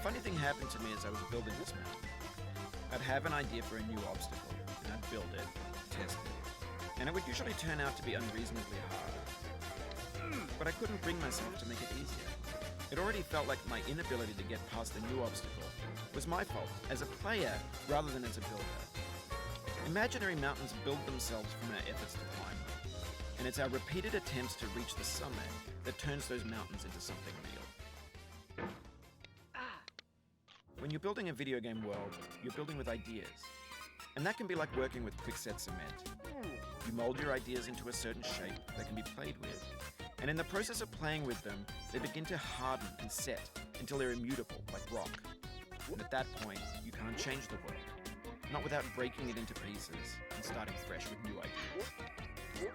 funny thing happened to me as I was building this map. I'd have an idea for a new obstacle, and I'd build it, test it, and it would usually turn out to be unreasonably hard. But I couldn't bring myself to make it easier. It already felt like my inability to get past the new obstacle was my fault, as a player rather than as a builder. Imaginary mountains build themselves from our efforts to climb them, and it's our repeated attempts to reach the summit that turns those mountains into something real. When you're building a video game world, you're building with ideas, and that can be like working with quickset cement. You mold your ideas into a certain shape that can be played with, and in the process of playing with them, they begin to harden and set until they're immutable, like rock. And at that point, you can't change the world, not without breaking it into pieces and starting fresh with new ideas.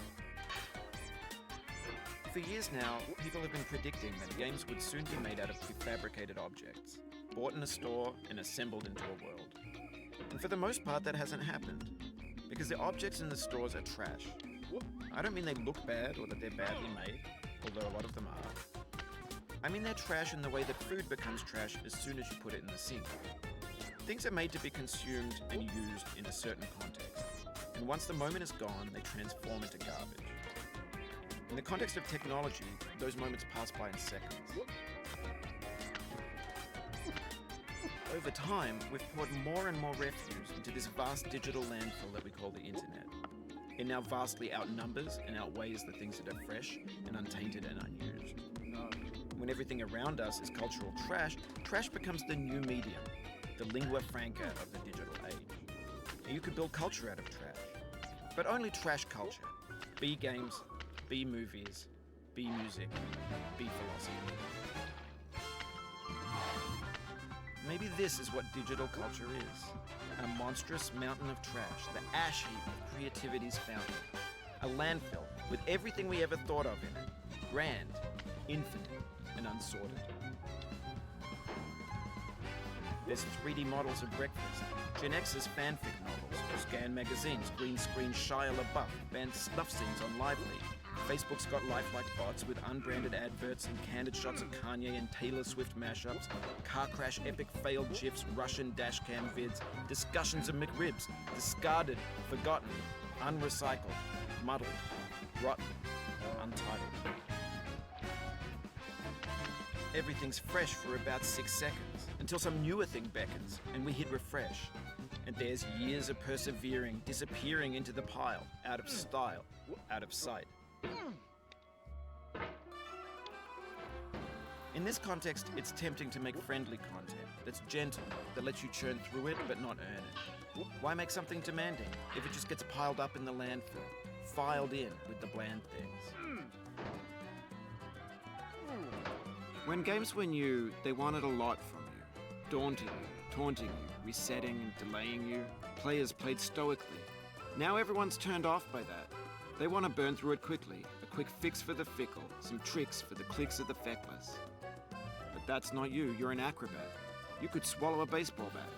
For years now, people have been predicting that games would soon be made out of prefabricated objects, bought in a store and assembled into a world. And for the most part, that hasn't happened, because the objects in the stores are trash. I don't mean they look bad or that they're badly made, although a lot of them are. I mean they're trash in the way that food becomes trash as soon as you put it in the sink. Things are made to be consumed and used in a certain context, and once the moment is gone, they transform into garbage. In the context of technology, those moments pass by in seconds. Over time, we've poured more and more refuse into this vast digital landfill that we call the internet. It now vastly outnumbers and outweighs the things that are fresh and untainted and unused. When everything around us is cultural trash, trash becomes the new medium, the lingua franca of the digital age. And you could build culture out of trash, but only trash culture. Be games, be movies, be music, be philosophy. Maybe this is what digital culture is. A monstrous mountain of trash, the ash heap of creativity's fountain. A landfill with everything we ever thought of in it. Grand, infinite, and unsorted. There's 3D models of breakfast, Gen X's fanfic novels, scan magazines, green screen Shia LaBeouf, banned snuff scenes on Lively. Facebook's got lifelike bots with unbranded adverts and candid shots of Kanye and Taylor Swift mashups, car crash epic failed GIFs, Russian dashcam vids, discussions of McRibs, discarded, forgotten, unrecycled, muddled, rotten, untitled. Everything's fresh for about 6 seconds, until some newer thing beckons, and we hit refresh. And there's years of persevering, disappearing into the pile, out of style, out of sight. In this context, it's tempting to make friendly content that's gentle, that lets you churn through it but not earn it. Why make something demanding if it just gets piled up in the landfill, filed in with the bland things? When games were new, they wanted a lot from you. Daunting you, taunting you, resetting and delaying you. Players played stoically. Now everyone's turned off by that. They want to burn through it quickly, a quick fix for the fickle, some tricks for the clicks of the feckless. But that's not you, you're an acrobat. You could swallow a baseball bat.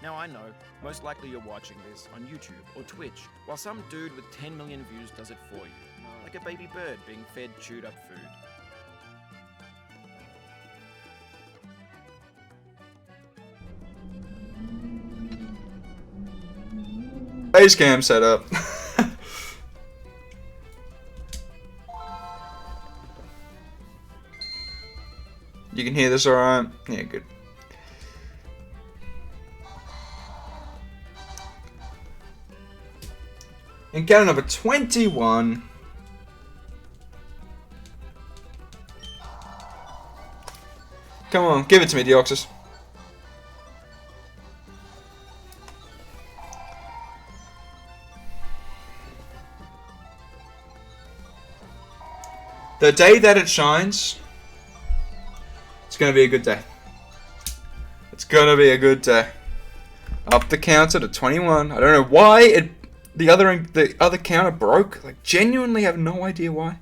Now I know, most likely you're watching this on YouTube or Twitch, while some dude with 10 million views does it for you, like a baby bird being fed chewed up food. Base cam setup. You can hear this alright? Yeah, good. Encounter number 21. Come on, give it to me, Deoxys. The day that it shines, it's going to be a good day. It's going to be a good day. Up the counter to 21. I don't know why the other counter broke. Like, genuinely have no idea why.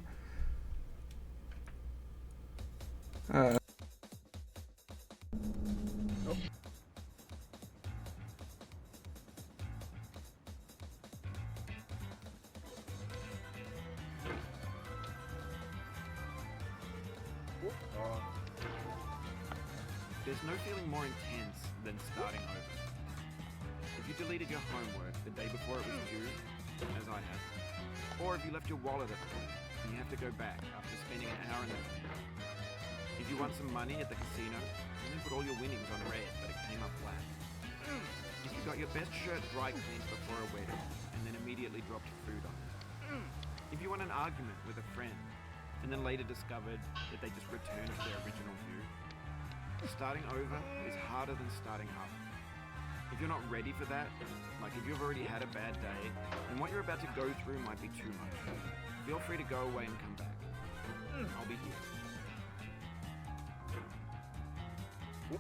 There's no feeling more intense than starting over. If you deleted your homework the day before it was due, as I have, or if you left your wallet at home and you have to go back after spending an hour in the casino. If you won some money at the casino and then put all your winnings on red but it came up black. If you got your best shirt dry cleaned before a wedding and then immediately dropped food on it. If you won an argument with a friend and then later discovered that they just returned to their original view. Starting over is harder than starting up. If you're not ready for that, like if you've already had a bad day, and what you're about to go through might be too much, feel free to go away and come back. I'll be here.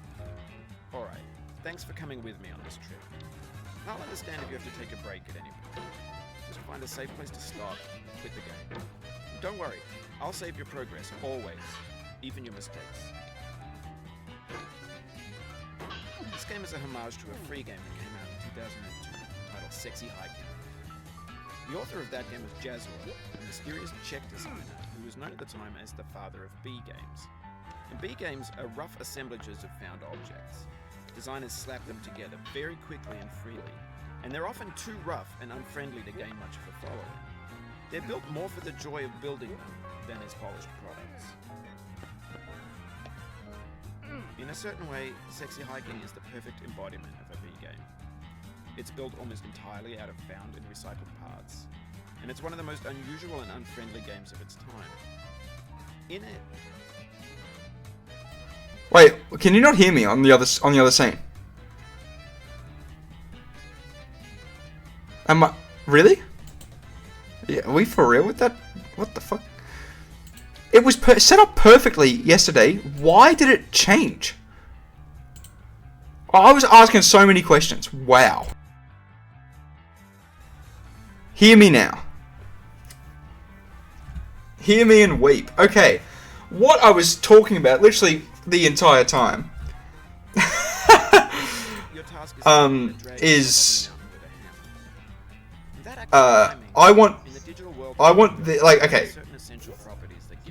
Alright, thanks for coming with me on this trip. I'll understand if you have to take a break at any point. Just find a safe place to stop, quit the game. Don't worry, I'll save your progress, always, even your mistakes. This game is a homage to a free game that came out in 2002, titled Sexy Hiking. The author of that game was Jazzwell, a mysterious Czech designer who was known at the time as the father of B games. And B games are rough assemblages of found objects. Designers slap them together very quickly and freely, and they're often too rough and unfriendly to gain much of a following. They're built more for the joy of building them than as polished products. In a certain way, Sexy Hiking is the perfect embodiment of a B game. It's built almost entirely out of found and recycled parts, and it's one of the most unusual and unfriendly games of its time. In it... Wait, can you not hear me on the other scene? Am I... Really? Yeah, are we for real with that? What the fuck? It was set up perfectly yesterday. Why did it change? I was asking so many questions. Wow. Hear me now. Hear me and weep. Okay. What I was talking about literally the entire time is I want the, like, okay,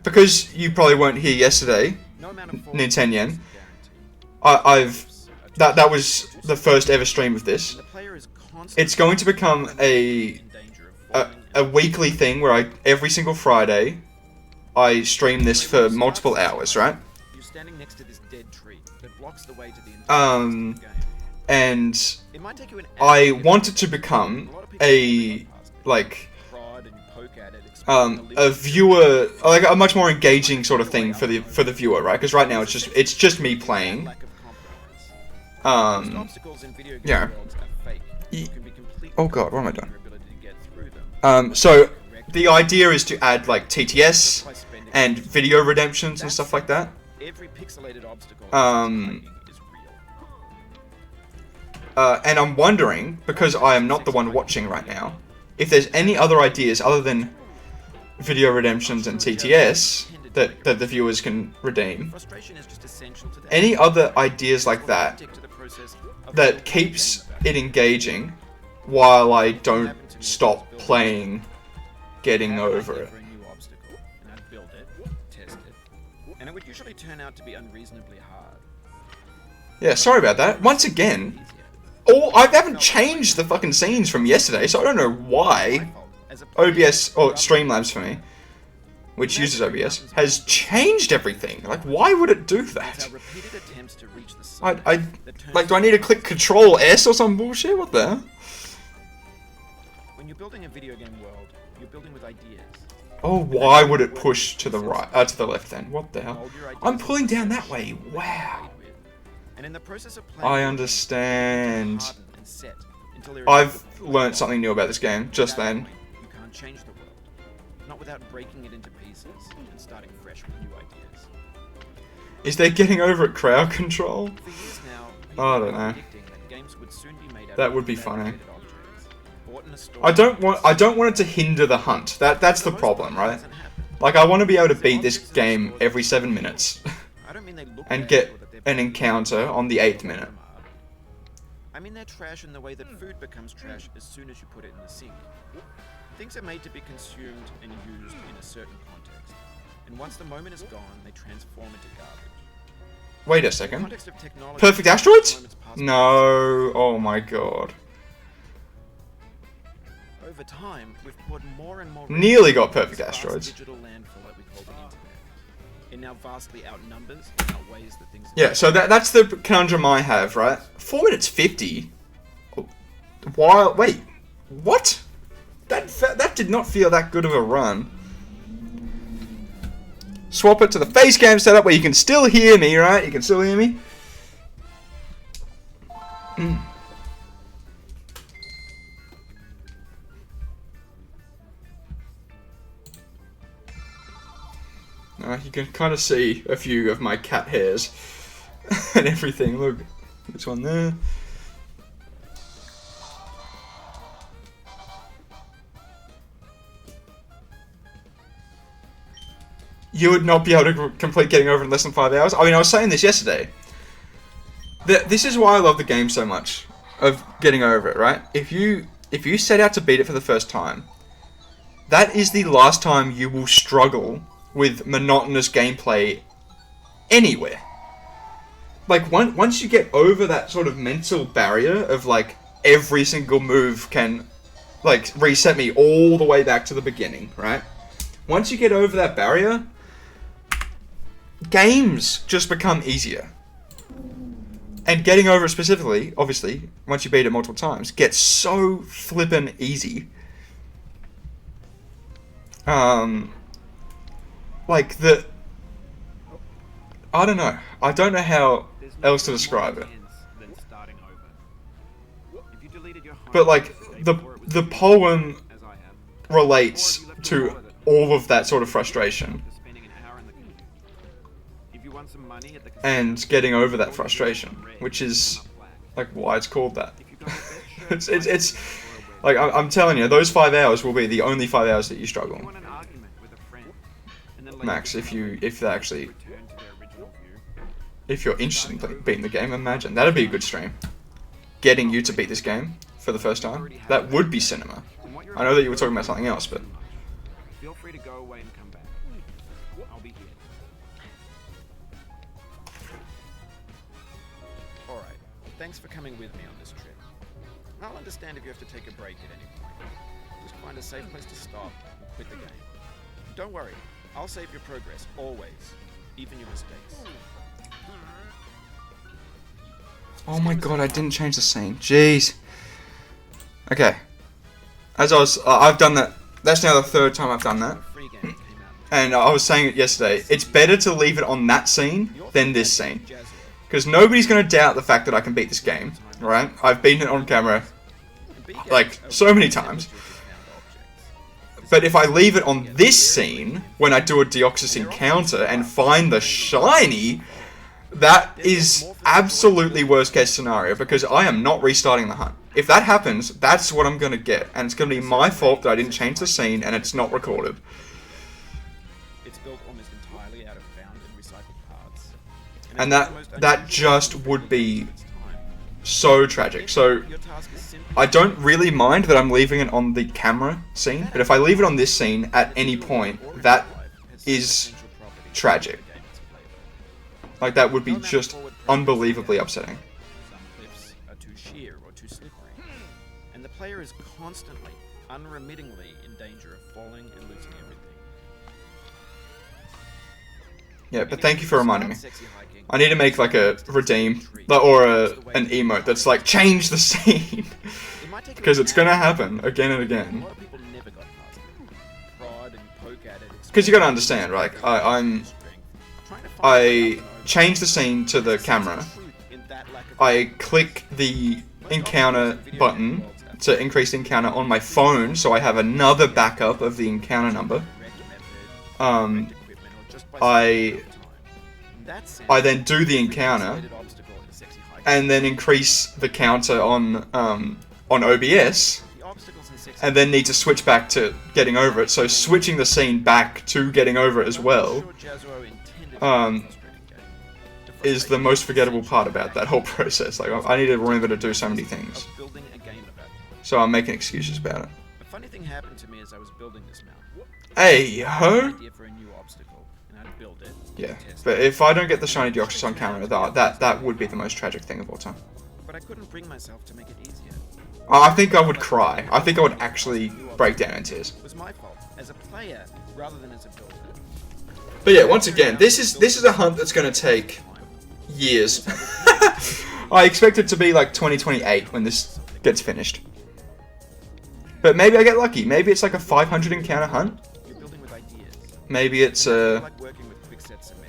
because you probably weren't here yesterday, Nintendo, that was the first ever stream of this. It's going to become a weekly thing where every single Friday I stream this for multiple hours, right? And I want it to become a viewer, like a much more engaging sort of thing for the viewer, right? Because right now it's just me playing. Yeah. Oh god, what am I doing? So the idea is to add like TTS and video redemptions and stuff like that. And I'm wondering, because I am not the one watching right now, if there's any other ideas other than video redemptions and TTS that the viewers can redeem. Any other ideas like that that keeps it engaging while I don't stop playing Getting Over It. And it would usually turn out to be unreasonably hard. Yeah, sorry about that. Once again, I haven't changed the fucking scenes from yesterday, so I don't know why OBS, or Streamlabs for me, which uses OBS, has changed everything. Like, why would it do that? Like, do I need to click Control S or some bullshit? What the hell? When you're building a video game world, you're building with ideas. Oh, why would it push to the right, to the left then? What the hell? I'm pulling down that way. Wow. I understand. I've learned something new about this game just then. You can't change the world, not without breaking it into pieces and starting fresh with new ideas. Is there Getting Over It crowd control? I don't know. That would be funny. I don't want it to hinder the hunt. That's the problem, right? Like, I want to be able to beat this game every 7 minutes and get an encounter on the 8th minute. I mean, they're trash in the way that food becomes trash as soon as you put it in the sink. Things are made to be consumed and used in a certain context. And once the moment is gone, they transform into garbage. Wait a In the second. context of technology, Perfect asteroids? moments pass No. Oh my god. by. Over time, we've poured more and more Nearly got into this perfect vast asteroids. digital landfill that we call the internet. It now vastly outnumbers and outweighs the things. Yeah, so that's the conundrum I have, right? 4 minutes 50. While wait, what? That did not feel that good of a run. Swap it to the face cam setup where you can still hear me, right? You can still hear me. You can kind of see a few of my cat hairs and everything. Look, this one there. You would not be able to complete getting over in less than 5 hours. I mean, I was saying this yesterday. This is why I love the game so much, of getting over it, right? If you set out to beat it for the first time, that is the last time you will struggle with monotonous gameplay anywhere. Like, once you get over that sort of mental barrier of, like, every single move can, like, reset me all the way back to the beginning, right? Once you get over that barrier, games just become easier. And getting over it specifically, obviously, once you beat it multiple times, gets so flippin' easy. Like, I don't know. I don't know how else to describe it. But, like, the poem relates to all of that sort of frustration. And getting over that frustration, which is, like, why it's called that. it's like, I'm telling you, those 5 hours will be the only 5 hours that you struggle. Max, if you're interested in beating the game, imagine. That'd be a good stream. Getting you to beat this game for the first time. That would be cinema. I know that you were talking about something else, but... Feel free to go away and come back. I'll be here. Alright, thanks for coming with me on this trip. I'll understand if you have to take a break at any point. Just find a safe place to stop and quit the game. Don't worry, I'll save your progress, always. Even your mistakes. Oh my god, I didn't change the scene. Jeez. Okay. I've done that. That's now the third time I've done that. And I was saying it yesterday. It's better to leave it on that scene than this scene. Because nobody's going to doubt the fact that I can beat this game. Right? I've beaten it on camera, like, so many times. But if I leave it on this scene, when I do a Deoxys encounter and find the shiny, that is absolutely worst case scenario, because I am not restarting the hunt. If that happens, that's what I'm going to get, and it's going to be my fault that I didn't change the scene and it's not recorded. It's built almost entirely out of found and recycled parts. And that just would be so tragic. So I don't really mind that I'm leaving it on the camera scene, but if I leave it on this scene at any point, that is tragic. Like, that would be just unbelievably upsetting. Some cliffs are too sheer or too slippery, and the player is constantly, unremittingly in danger of falling and losing everything. Yeah, but thank you for reminding me. I need to make, like, a redeem, or an emote that's like, change the scene. Because it's gonna happen again and again. Because you gotta understand, right? I change the scene to the camera. I click the encounter button to increase the encounter on my phone, so I have another backup of the encounter number. I then do the encounter, and then increase the counter on OBS, and then need to switch back to getting over it. So switching the scene back to getting over it as well is the most forgettable part about that whole process. Like, I need to remember to do so many things. So I'm making excuses about it. A funny thing happened to me as I was building this map. Hey, ho! For a new obstacle, I'd build it. Yeah, test but it. if I don't get the shiny Deoxys on camera, that would be the most tragic thing of all time. But I couldn't bring myself to make it easier. I think I would cry. I think I would actually break down in tears. It was my fault as a player rather than as a builder. But yeah, once again, this is a hunt that's going to take years. I expect it to be like 2028 when this gets finished. But maybe I get lucky. Maybe it's like a 500 encounter hunt. You're building with ideas. Maybe it's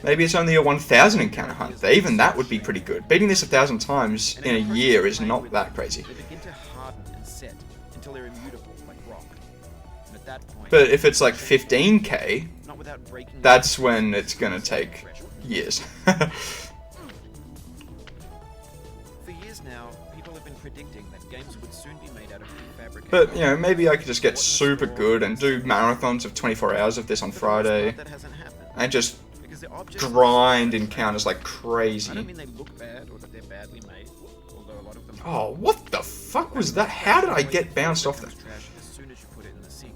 maybe it's only a 1,000 encounter hunt. Even that would be pretty good. Beating this 1,000 times in a year is not that crazy. They begin to harden and set until they're immutable like rock. And at that point, But if it's like 15k, not without breaking that's when it's gonna take years. For years now, people have been predicting that games would soon be made out of prefabricated. But, you know, maybe I could just get super good and do marathons of 24 hours of this on Friday. That hasn't happened. And just Because the objects grind encounters like I don't crazy. mean they look bad or that they're badly made, although a lot of them Oh, what the fuck was that? How did I get bounced off that? trash as soon as you put it in the sink.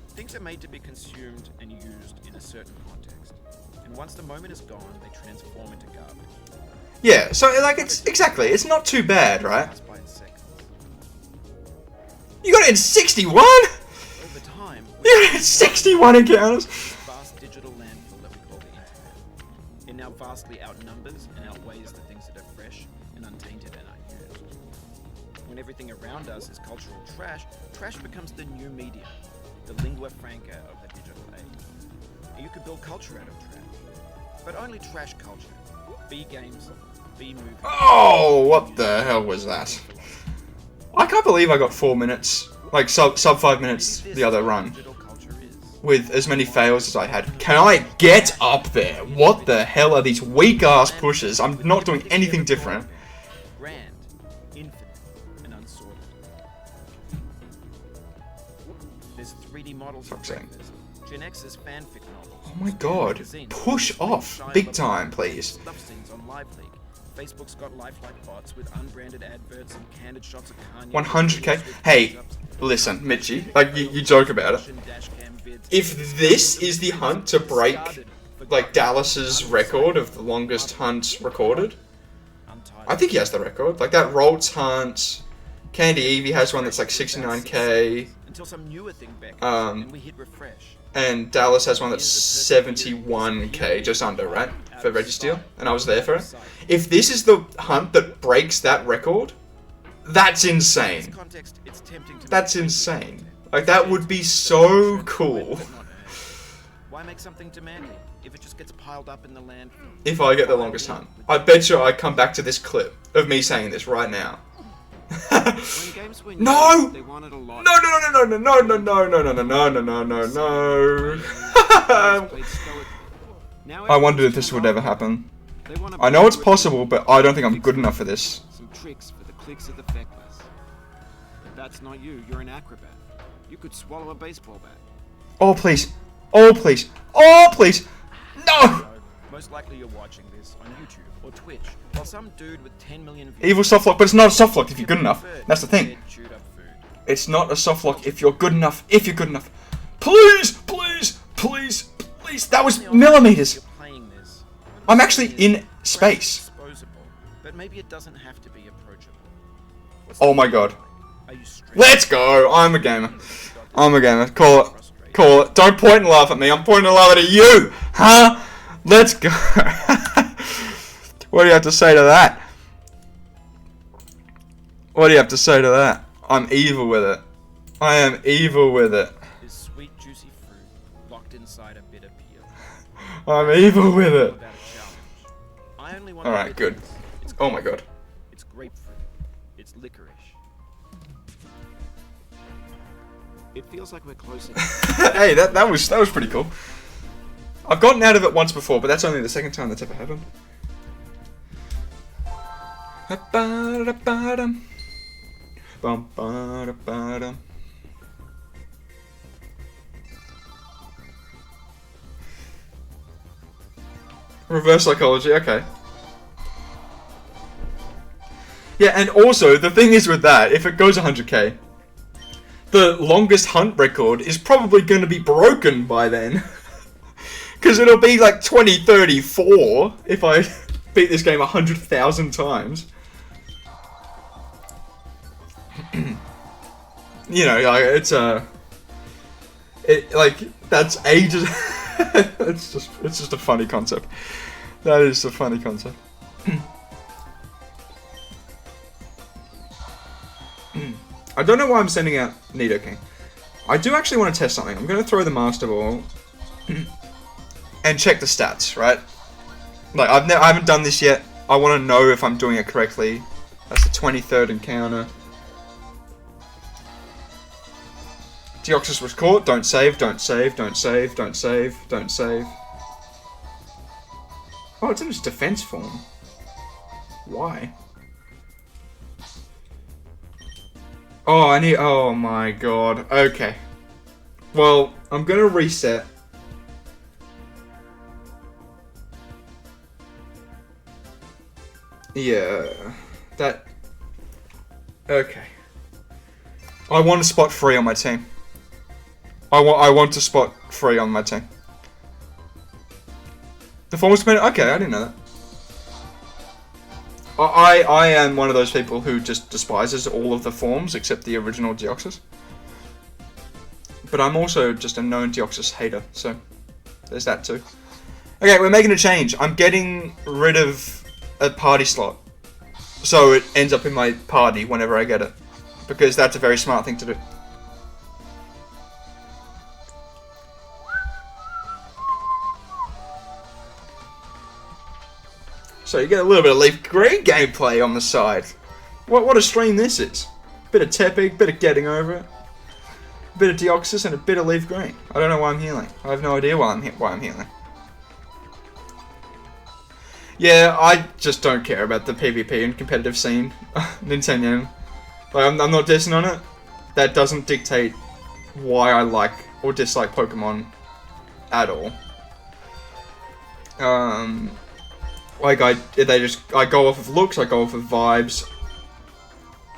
Things are made to be consumed and used in a certain context. And once the moment is gone, they transform into garbage. Yeah, so like it's not too bad, right? Pass by in seconds. You got it in 61? Over time, You got it in 61 encounters? vast digital landfill that we call the internet. It now vastly outnumbers and outweighs the things that are fresh and untainted and unused. When everything around us is cultural trash, trash becomes the new medium, the lingua franca of the digital age. And you could build culture out of trash, but only trash culture. B games, B movies. Oh, what the hell was that? I can't believe I got 4 minutes, like sub 5 minutes the other run, Digital culture is. with as many fails as I had. Can I get up there? What the hell are these weak ass pushes? I'm not doing anything different. Grand, infinite, and unsorted. There's 3D models of Fuck's sake. breakfast, Gen X's fanfic novels. Oh my god. Push off. Big time, please. Stuff scenes on Live Leak. Facebook's got lifelike bots with unbranded adverts and candid shots of Kanye. 100k? Hey, listen, Mitchie, like you joke about it. If this is the hunt to break, like, Dallas's record of the longest hunt recorded, I think he has the record. Like, that Roltz hunt, Candy Evie has one that's like 69k, Until some newer thing beckons, Um, and we hit refresh. and Dallas has one that's 71k, just under, right, for Registeel, and I was there for it. If this is the hunt that breaks that record, that's insane. Context, it's tempting to That's insane. Like, that would be so cool. Why make something demanding if it just gets piled up in the landfill? If I get the longest hunt. I bet you I come back to this clip of me saying this right now. When games were new, No! they wanted a lot. No, no, no, no, no, no, no, no, no, no, no, no, no, no, no. I wondered if this would ever happen. I know it's possible, but I don't think I'm good enough for this. Some tricks for the clicks of the feckless. If that's not you, you're an acrobat. You could swallow a baseball bat. Oh, please. Oh, please. Oh, please. No! Most likely you're watching this on YouTube or Twitch, while some dude with 10 million views... Evil softlock, but it's not a softlock if you're good enough. That's the thing. chewed up food. It's not a softlock if you're good enough. If you're good enough. Please, please, please, please. That was millimeters. You're playing this. I'm actually in space. Disposable, but maybe it doesn't have to be approachable. What's Oh the my point? god. Are you stressed? Let's go. I'm a gamer. I'm a gamer. Call it. Call it. Don't point and laugh at me. I'm pointing and laughing at you. Huh? Let's go. What do you have to say to that? What do you have to say to that? I'm evil with it. I am evil with it. Is sweet juicy fruit locked inside a bitter peel? I'm evil with it. Without a challenge. I only want Alright, good. It's Oh my god. It's grapefruit. It's licorice. It feels like we're closer. Hey, that was pretty cool. I've gotten out of it once before, but that's only the second time that's ever happened. Reverse psychology, okay. Yeah, and also, the thing is with that, if it goes 100k, the longest hunt record is probably going to be broken by then. Because Because it'll be like 2034 if I beat this game 100,000 times. You know, like, it's that's ages. it's just a funny concept. That is a funny concept. I don't know why I'm sending out Nidoking. I do actually want to test something. I'm going to throw the Master Ball and check the stats, right? Like, I haven't done this yet. I want to know if I'm doing it correctly. That's the 23rd encounter. Deoxys was caught. Don't save, don't save, don't save, don't save, don't save. Oh, it's in its defense form. Why? Oh, I need... Oh my god. Okay. Well, I'm gonna reset. Yeah. That... Okay. I want a spot free on my team. I want to spot free on my team. The form was committed? Okay, I didn't know that. I am one of those people who just despises all of the forms except the original Deoxys. But I'm also just a known Deoxys hater, so there's that too. Okay, we're making a change. I'm getting rid of a party slot. So it ends up in my party whenever I get it. Because that's a very smart thing to do. So you get a little bit of Leaf Green gameplay on the side. What a stream this is. Bit of Tepig, bit of getting over it. A bit of Deoxys and a bit of Leaf Green. I don't know why I'm healing. I have no idea why I'm healing. Yeah, I just don't care about the PvP and competitive scene. Nintendo. Like, I'm not dissing on it. That doesn't dictate why I like or dislike Pokemon at all. Like, I go off of looks, I go off of vibes.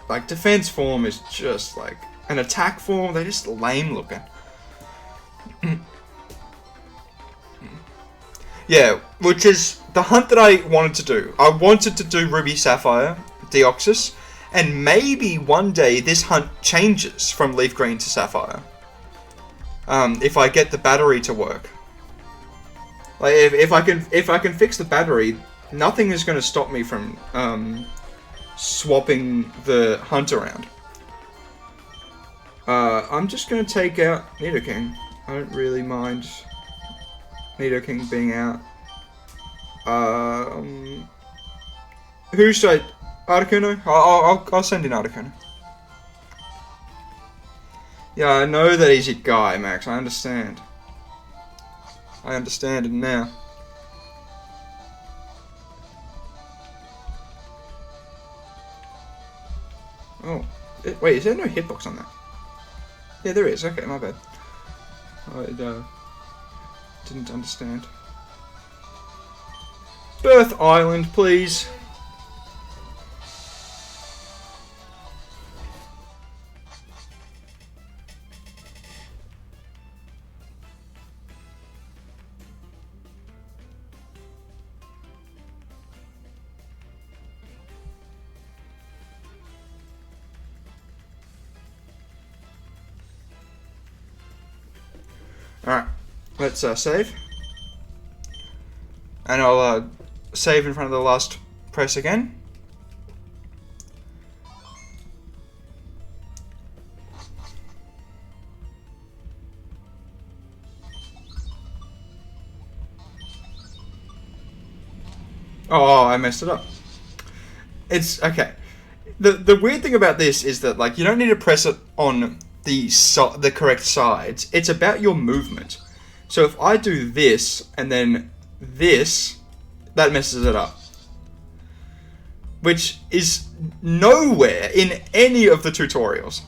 Like, defense form is just, like, an attack form, they're just lame looking. Yeah, which is the hunt that I wanted to do. I wanted to do Ruby Sapphire, Deoxys, and maybe one day this hunt changes from Leaf Green to Sapphire. If I get the battery to work. Like, if I can fix the battery, nothing is going to stop me from swapping the hunt around. I'm just going to take out Nidoking. I don't really mind Nidoking being out. Who should I... Articuno? I'll send in Articuno. Yeah, I know that he's your guy, Max. I understand. I understand it now. Oh, wait, is there no hitbox on that? Yeah, there is. Okay, my bad. I didn't understand. Birth Island, please. Alright, let's save. And I'll save in front of the last press again. Oh, I messed it up. It's okay. The weird thing about this is that, like, you don't need to press it on the correct sides. It's about your movement. So if I do this and then this, that messes it up. Which is nowhere in any of the tutorials.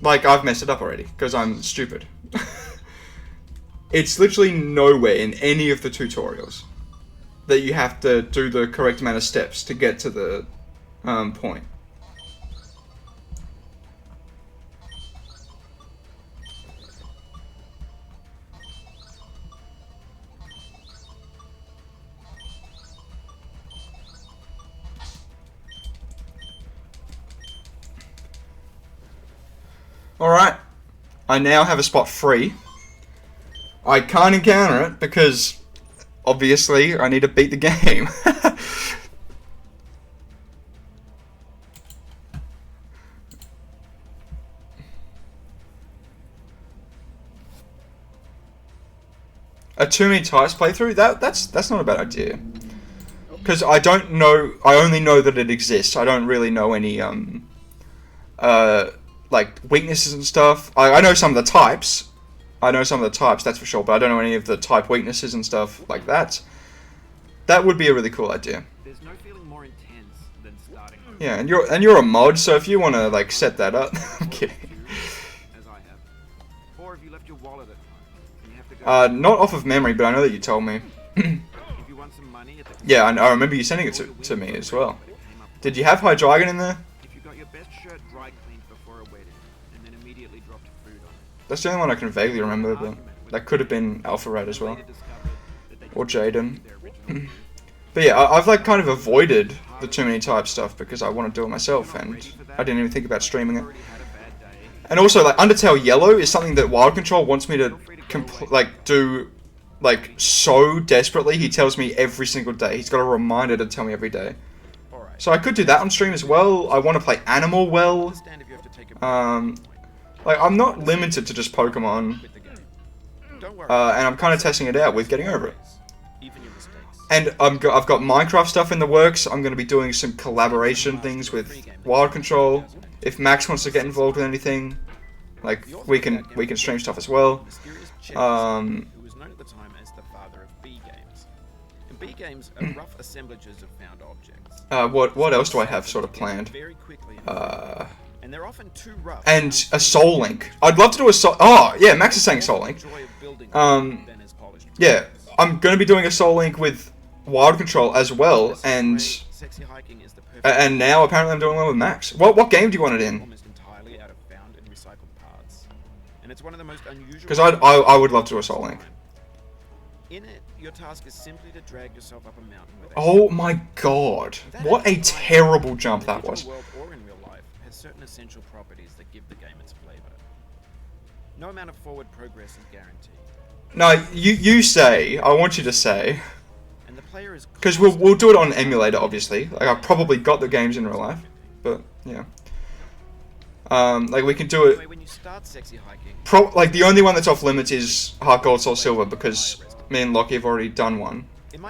Like, I've messed it up already because I'm stupid. It's literally nowhere in any of the tutorials that you have to do the correct amount of steps to get to the point. Alright. I now have a spot free. I can't encounter it because, obviously, I need to beat the game. A too many types playthrough? That's not a bad idea. Because I don't know, I only know that it exists. I don't really know any, like, weaknesses and stuff. I know some of the types. That's for sure, but I don't know any of the type weaknesses and stuff like that. That would be a really cool idea. There's no feeling more intense than starting. Yeah, and you're a mod, so if you want to, like, set that up... I'm kidding. As I have. Or if you left your wallet at home, and you have to go not off of memory, but I know that you told me. if you want some money at the Yeah, I remember you sending it to me as well. Did you have Hydreigon in there? If you got your best shirt dry cleaned before a wedding, and then immediately dropped food on it. That's the only one I can vaguely remember, but that could have been Alpha Red as well. Or Jaden. But yeah, I've like kind of avoided the too many type stuff because I want to do it myself, and I didn't even think about streaming it. And also, like, Undertale Yellow is something that Wild Control wants me to do like so desperately. He tells me every single day. He's got a reminder to tell me every day. So I could do that on stream as well. I want to play Animal well. Like, I'm not limited to just Pokemon. And I'm kind of testing it out with getting over it. And I've got Minecraft stuff in the works. I'm going to be doing some collaboration things with Wild Control. If Max wants to get involved with anything, like, we can stream stuff as well. Who was known at the time as the father of B games. And B games are rough assemblages of found objects. What else do I have sort of planned? Very quickly. And they're often too rough. And a Soul Link. I'd love to do a Soul... Oh, yeah, Max is saying Soul Link. Yeah, I'm going to be doing a Soul Link with Wild Control as well, and now apparently I'm doing one with Max. What game do you want it in? Almost entirely out of found and recycled parts. And it's one of the most unusual... Because I would love to do a Soul Link. In it, your task is simply to drag yourself up a mountain with Oh my god. What a terrible jump that was. world or in real life has certain essential properties that give the game its flavor. No amount of forward progress is guaranteed. No, you say. I want you to say. And the player is... Because we'll do it on emulator, obviously. Like, I've probably got the games in real life. But, yeah. Like, we can do it... When you start sexy hiking... Like, the only one that's off limits is Heart Gold, Soul Silver, because me and Lockie have already done one. And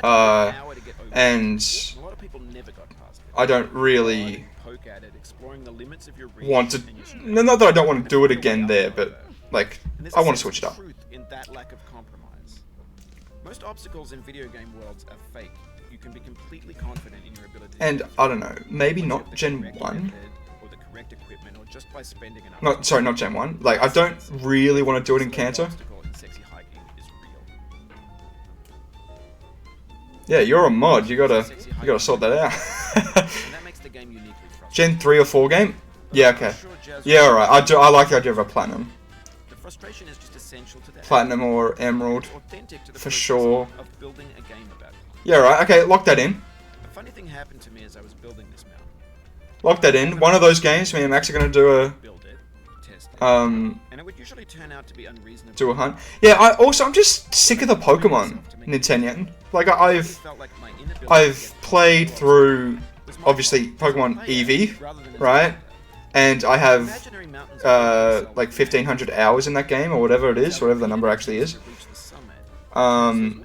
I don't really want to... No, not that I don't want to do it again there, but, like, I want to switch it up. Most obstacles in video game worlds are fake. You can be completely confident in your ability. And, I don't know, maybe not Gen 1? Or the correct equipment, or just by spending enough... Not Gen 1. Like, I don't really want to do it in Kanto. Yeah, you're a mod. You gotta sort that out. Gen 3 or 4 game? Yeah, okay. Yeah, alright. I like the idea of a platinum. Platinum or emerald, for sure. Yeah, right. Okay, lock that in. A funny thing happened to me as I was building this mountain. Lock that in. One of those games, me and Max are gonna do a and it would usually turn out to be unreasonable. Do a hunt. Yeah. I'm just sick of the Pokemon Nintendo. Like I've played through obviously Pokemon Eevee, right? And I have like 1,500 hours in that game or whatever it is, whatever the number actually is. And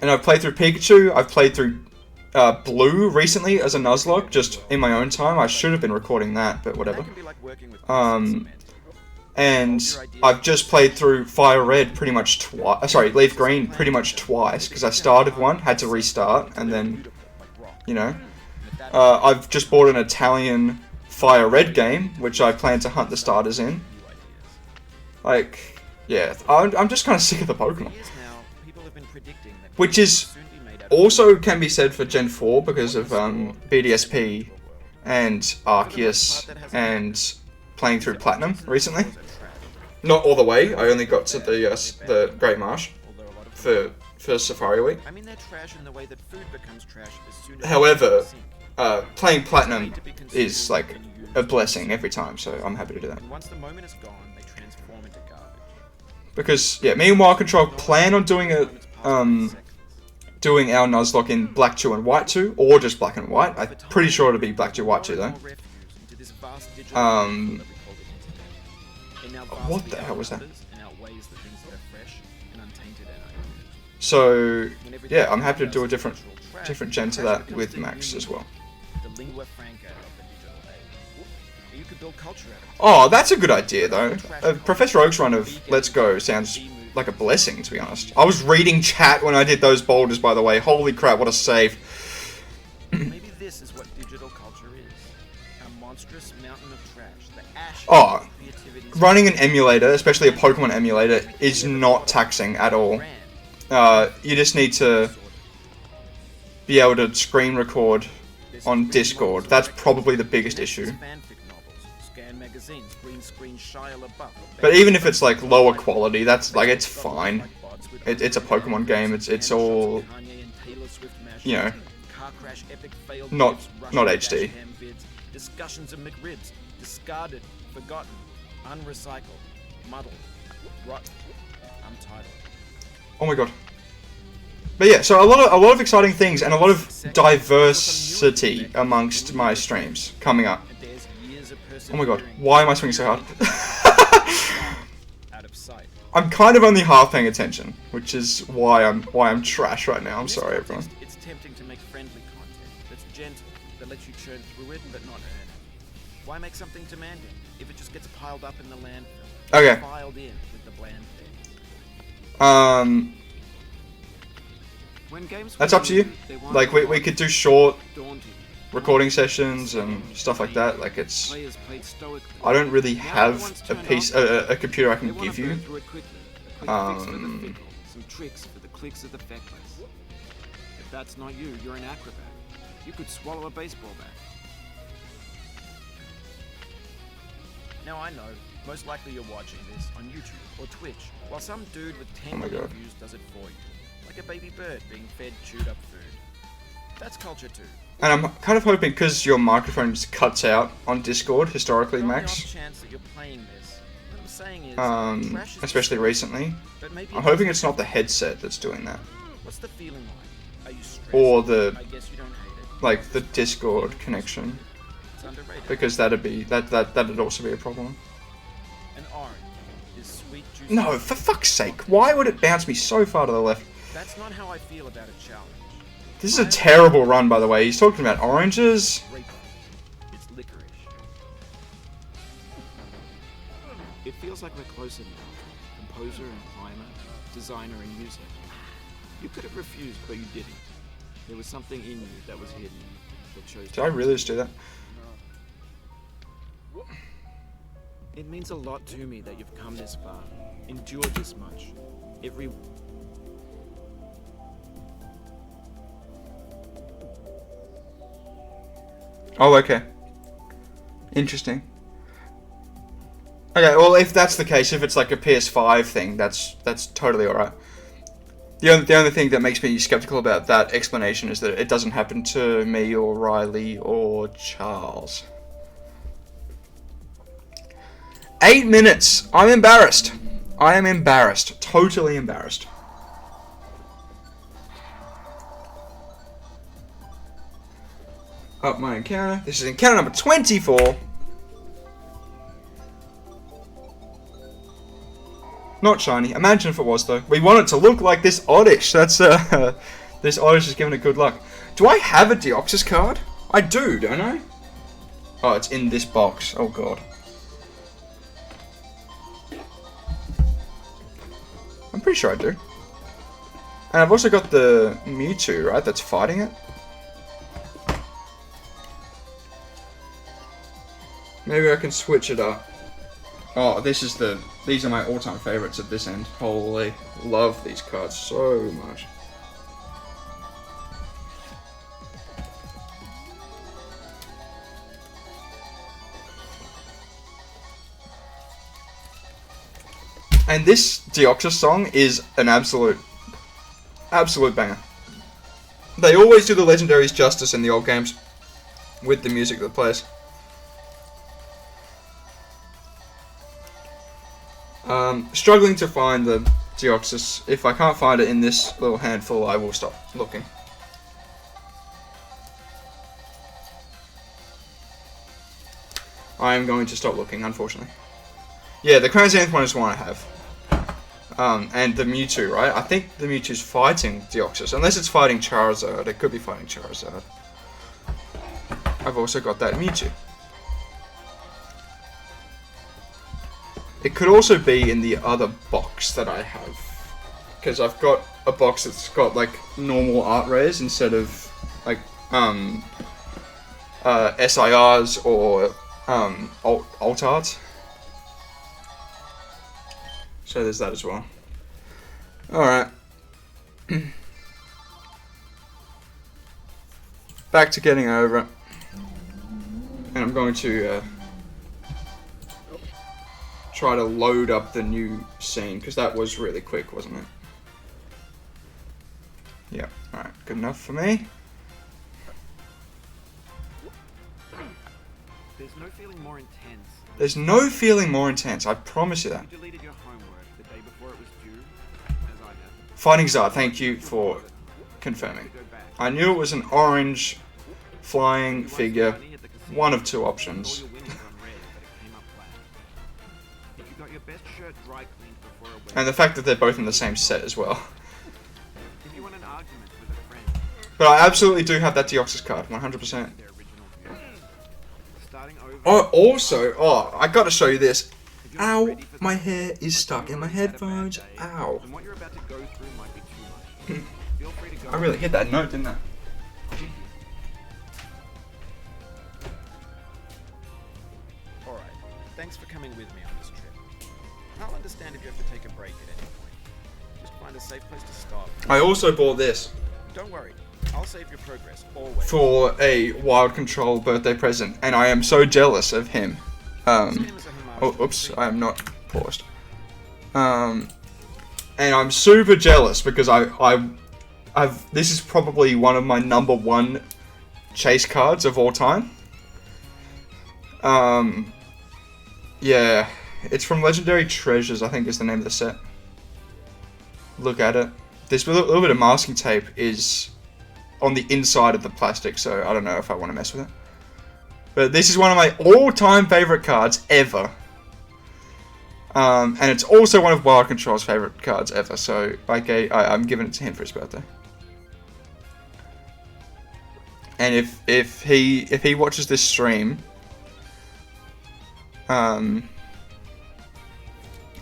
I've played through Pikachu. I've played through Blue recently as a Nuzlocke, just in my own time. I should have been recording that, but whatever. And I've just played through Fire Red pretty much twice. Sorry, Leaf Green pretty much twice, because I started one, had to restart, and then, you know. I've just bought an Italian Fire Red game, which I plan to hunt the starters in. Like, yeah, I'm just kind of sick of the Pokemon. Which is also can be said for Gen 4 because of BDSP and Arceus and playing through Platinum recently. Not all the way. I only got to the Great Marsh for Safari Week. However, playing Platinum is like a blessing every time, so I'm happy to do that. And once the moment is gone, they transform into garbage. Because, yeah, me and Wild Control plan on doing a, doing our Nuzlocke in Black 2 and White 2, or just Black and White. I'm pretty sure it'll be Black 2, White 2, though. What the hell was that? So, yeah, I'm happy to do a different gen to that with Max as well. Oh, that's a good idea, though. Professor Oak's run of Let's Go sounds like a blessing, to be honest. I was reading chat when I did those boulders, by the way. Holy crap, what a save. Maybe this is what digital culture is. A monstrous mountain of trash. The ash Oh, running an emulator, especially a Pokemon emulator, is not taxing at all. You just need to be able to screen record on Discord. That's probably the biggest issue. But even if it's like lower quality, that's like, it's fine. It's a Pokemon game. It's all, you know, not HD. Discussions of McRibs, discarded, forgotten, unrecycled, muddled, rotten, untitled. Oh my god. But yeah, so a lot of exciting things and a lot of diversity amongst my streams coming up. Oh my god, why am I swinging so hard? I'm kind of only half paying attention, which is why I'm trash right now. I'm sorry, everyone. It's tempting to make friendly content that's gentle, that lets you churn through it but not earn it. Why make something demanding if it just gets piled up in the landfill? Okay. Filed in with the bland thing. When games That's up to you. Like we could do short recording sessions and stuff like that. Like it's, I don't really have a computer I can give you. Some tricks for the clicks of the feckless. If that's not you, you're an acrobat. You could swallow a baseball bat. Now I know, most likely you're watching this on YouTube or Twitch, while some dude with 10 million views does it for you. Like a baby bird being fed chewed up food. That's culture too. And I'm kind of hoping, because your microphone just cuts out on Discord historically, Max. Especially recently. I'm hoping it's not the headset that's doing that. What's the feeling like? Are you stressed? Or the, I guess you don't hate it. like the Discord connection. It's underrated. Because that'd also be a problem. An orange is sweet, juicy. No, for fuck's sake! Why would it bounce me so far to the left? That's not how I feel about a challenge. This is a terrible run, by the way. He's talking about oranges. It's licorice. It feels like we're closer now. Composer and climber, designer and user. You could have refused, but you didn't. There was something in you that was hidden, that chose. Did I really just do that? It means a lot to me that you've come this far, endured this much. Every Oh, okay. Interesting. Okay, well, if that's the case, if it's like a PS5 thing, that's totally alright. The only thing that makes me skeptical about that explanation is that it doesn't happen to me or Riley or Charles. 8 minutes! I'm embarrassed. I am embarrassed. Totally embarrassed. Up my encounter. This is encounter number 24. Not shiny. Imagine if it was, though. We want it to look like this Oddish. That's, this Oddish is giving it good luck. Do I have a Deoxys card? I do, don't I? Oh, it's in this box. Oh, God. I'm pretty sure I do. And I've also got the Mewtwo, right? That's fighting it. Maybe I can switch it up. Oh, these are my all-time favorites at this end. Holy, love these cards so much. And this Deoxys song is an absolute banger. They always do the legendaries justice in the old games. with the music that plays. Struggling to find the Deoxys. If I can't find it in this little handful, I will stop looking. I am going to stop looking, unfortunately. Yeah, the Crazy one is one I have. And the Mewtwo, right? I think the Mewtwo's fighting Deoxys. Unless it's fighting Charizard. It could be fighting Charizard. I've also got that Mewtwo. It could also be in the other box that I have. Because I've got a box that's got, like, normal art rares instead of, like, SIRs or, alt art. So there's that as well. Alright. Back to getting over it. And I'm going to try to load up the new scene, because that was really quick, wasn't it? Yeah, alright, good enough for me. There's no feeling more intense. There's no feeling more intense, I promise you that. You deleted your homework the day before it was due, as I have. Fighting Zard, thank you for confirming. I knew it was an orange flying figure, one of two options. And the fact that they're both in the same set as well. But I absolutely do have that Deoxys card, 100%. Oh, also, I gotta show you this. Ow, my hair is stuck in my headphones. Ow. I really hit that note, didn't I? Alright, thanks for coming with me on this trip. I'll understand if you have to take a break at any point. Just find a safe place to stop. I also bought this. Don't worry, I'll save your progress, always. For a Wild Control birthday present, and I am so jealous of him. Oh, oops, I am not paused. And I'm super jealous because this is probably one of my #1 chase cards of all time. Yeah, it's from Legendary Treasures, I think is the name of the set. Look at it. This little bit of masking tape is on the inside of the plastic, so I don't know if I want to mess with it. But this is one of my all-time favorite cards ever. And it's also one of Wild Control's favorite cards ever, so I'm giving it to him for his birthday. And if he watches this stream, I'm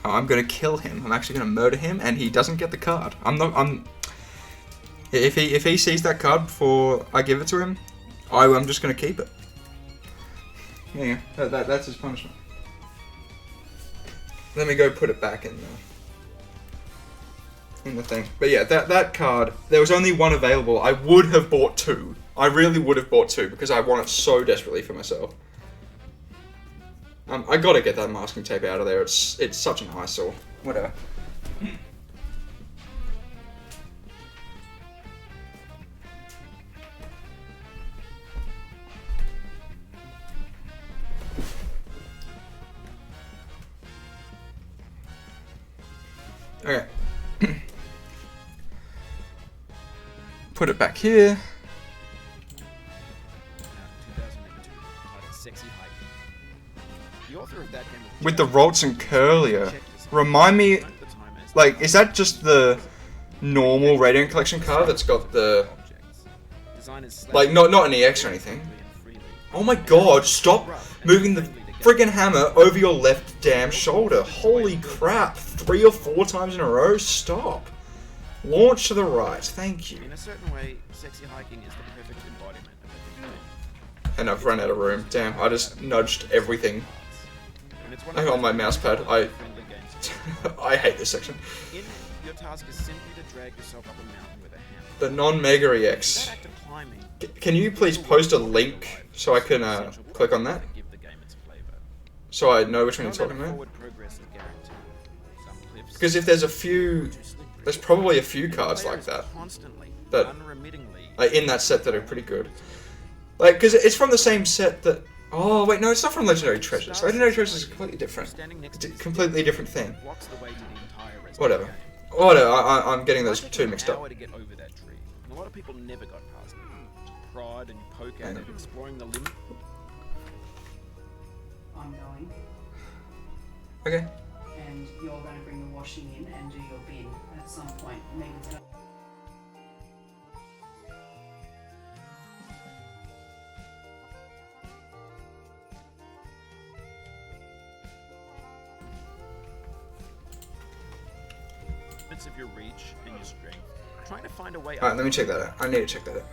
gonna kill him. I'm actually gonna murder him, and he doesn't get the card. If he sees that card before I give it to him, I'm just gonna keep it. Yeah, that's his punishment. Let me go put it back in the thing. But yeah, that card, there was only one available. I would have bought 2. I really would have bought 2 because I want it so desperately for myself. I gotta get that masking tape out of there. It's such an eyesore. Whatever. Okay. Put it back here. With the Rolts and Curlier. Remind me, like, is that just the normal Radiant Collection card that's got the, like, not an EX or anything? Oh my god, stop moving the friggin' hammer over your left damn shoulder. Holy crap, 3 or 4 times in a row? Stop. Launch to the right, thank you. In a certain way, sexy hiking is the perfect embodiment of the game. And I've run out of room. Damn, I just nudged everything. On my mouse pad. I hate this section. In it, your task is simply to drag yourself up a mountain with a hammer. The non-Mega EX. Can you please post a link so I can click on that? So I know which one you're talking about? Because if there's there's probably a few cards like that in that set that are pretty good. Like, because it's from the same set that... Oh, wait, no, it's not from Legendary Treasures. Legendary Treasures is completely different. It's a completely different thing. Whatever. Whatever, I'm getting those two mixed up. To get over that tree. And a lot of people never got past it. Prod and you poke at it, exploring the limit. I'm going, Okay. and you're going to bring the washing in and do your bin at some point. Megan's going. Of your reach and your strength, trying to find a way. Alright, let me check that out. I need to check that out.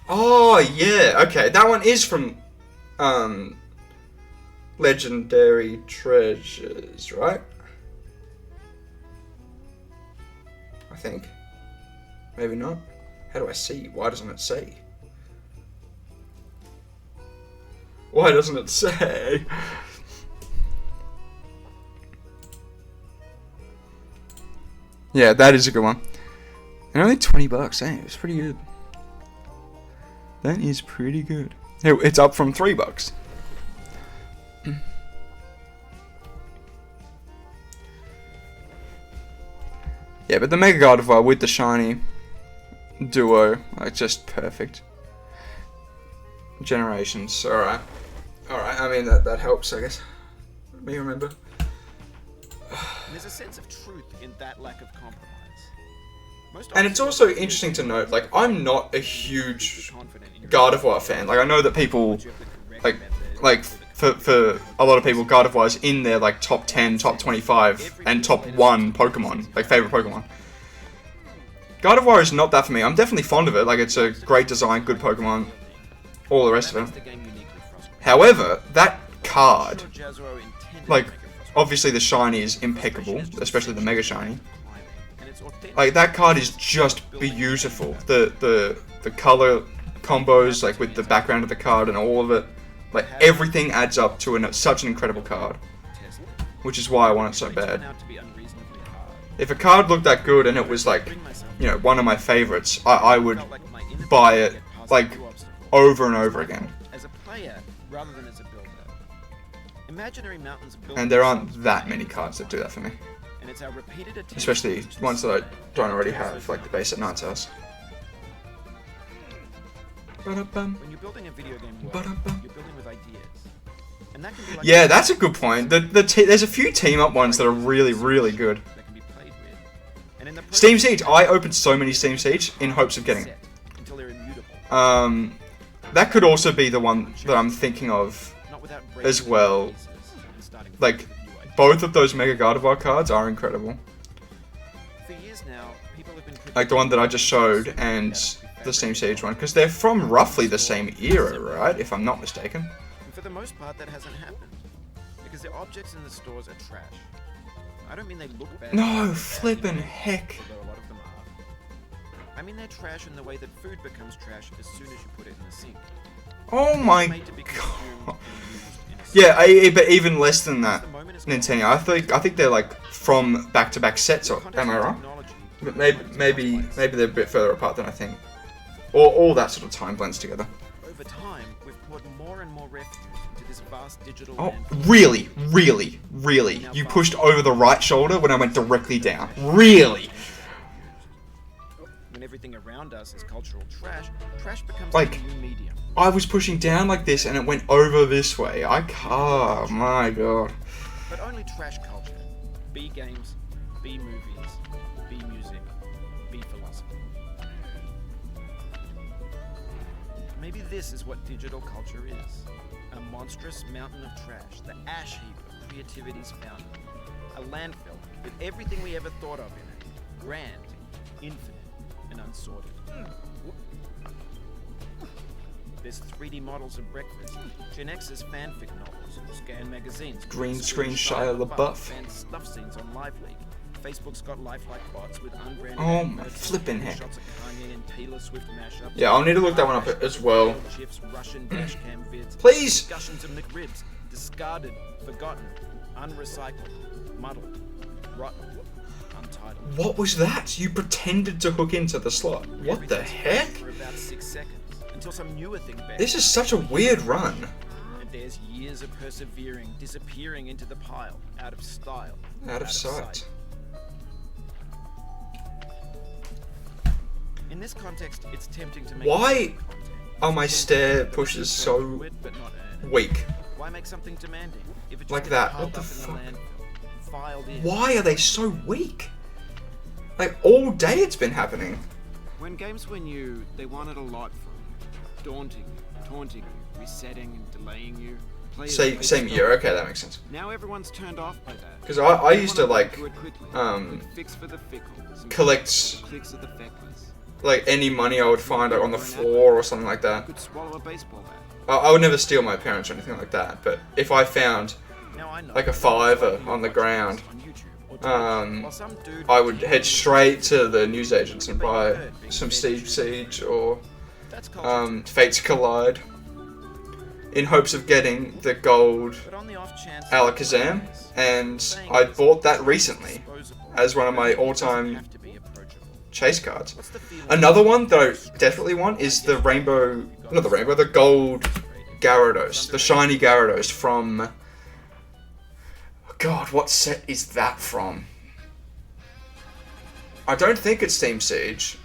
Oh yeah, okay. That one is from Legendary Treasures, right? I think. Maybe not. How do I see? Why doesn't it say? Why doesn't it say? Yeah, that is a good one. And only $20, eh? It was pretty good. That is pretty good. It's up from $3. Yeah, but the Mega Gardevoir with the shiny duo, like, just perfect. Generations, alright. Alright, I mean, that helps, I guess. Let me remember. There's a sense of truth in that lack of compromise. And it's also interesting to note, like, I'm not a huge Gardevoir fan. Like, I know that people, like for a lot of people, Gardevoir is in their, like, top 10, top 25, and top 1 Pokemon, like, favorite Pokemon. Gardevoir is not that for me. I'm definitely fond of it. Like, it's a great design, good Pokemon, all the rest of it. However, that card, like, obviously the shiny is impeccable, especially the Mega Shiny. Like, that card is just beautiful. The color combos, like, with the background of the card and all of it, like, everything adds up to such an incredible card. Which is why I want it so bad. If a card looked that good and it was, like, you know, one of my favorites, I would buy it, like, over and over again. And there aren't that many cards that do that for me. Especially ones that I don't already have, like the base at Knight's House. When you're building a video game world, you're building with ideas. And that can be like, yeah, that's a good point. There's a few team-up ones that are really, really good. Steam Siege. I opened so many Steam Siege in hopes of getting it. That could also be the one that I'm thinking of as well. Like, both of those Mega Gardevoir cards are incredible. Like the one that I just showed and the Steam Siege one, because they're from roughly the same era, right? If I'm not mistaken. And for the most part, that hasn't happened because the objects in the stores are trash. I don't mean they look bad. No, flippin' heck. Although a lot of them are. I mean they're trash in the way that food becomes trash as soon as you put it in the sink. Oh my god. Yeah, but even less than that, Nintendo. I think they're like from back-to-back sets. Or am I wrong? But maybe they're a bit further apart than I think. Or all that sort of time blends together. Over time, we've poured more and more refuge into this vast digital. Oh, really? You pushed over the right shoulder when I went directly down. Really? When everything around us is cultural trash, trash becomes like a new medium. I was pushing down like this and it went over this way. Oh my god. But only trash culture. B games, B movies, B music, B philosophy. Maybe this is what digital culture is. A monstrous mountain of trash, the ash heap of creativity's fountain. A landfill with everything we ever thought of in it. Grand, infinite, and unsorted. There's 3D models of breakfast, Gen X's fanfic novels, scan magazines, green screen Shia LaBeouf, and stuff scenes on Live League. Facebook's got lifelike bots with unbranded. Oh my flippin' heck! Shots of Kanye and Taylor Swift mashups. Yeah, I'll need to look that one up as well. Russian dash cam vids, please. Discussions of McRibs, discarded, forgotten, unrecycled, muddled, rotten. title. What was that? You pretended to hook into the slot. What the heck? For about 6 seconds, until some newer thing beckons. This is such a weird run. And there's years of persevering, disappearing into the pile, out of style, Out of sight. In this context, it's tempting to make. Why are my stair pushes so weak? Why make something demanding if it just Like gets that? piled What the up in fuck? landfill, filed in? Why are they so weak? Like, all day it's been happening. When games were new, they wanted a lot from you. Daunting you, taunting you, resetting and delaying you. Players played Same slow. year, okay, that makes sense. Now everyone's turned off by that. Because I They used to, wanna like, do it quickly. Quick fix for the fickle. Some collect, clicks of the feckless. like, any money I would find on the floor or something like that. Could swallow a baseball bat. I would never steal my parents or anything like that, but if I found, Now I know like, a fiver on the ground, on YouTube or Twitch, while some dude I would head straight to the newsagents and buy some Siege or That's culture too. Fates Collide in hopes of getting the gold But on the off chance Alakazam, and I bought that recently as one of my all-time have to be approachable. chase cards. What's the feeling? Another one that I definitely want is the the gold Gyarados, the shiny Gyarados from... God, what set is that from? I don't think it's Team Siege,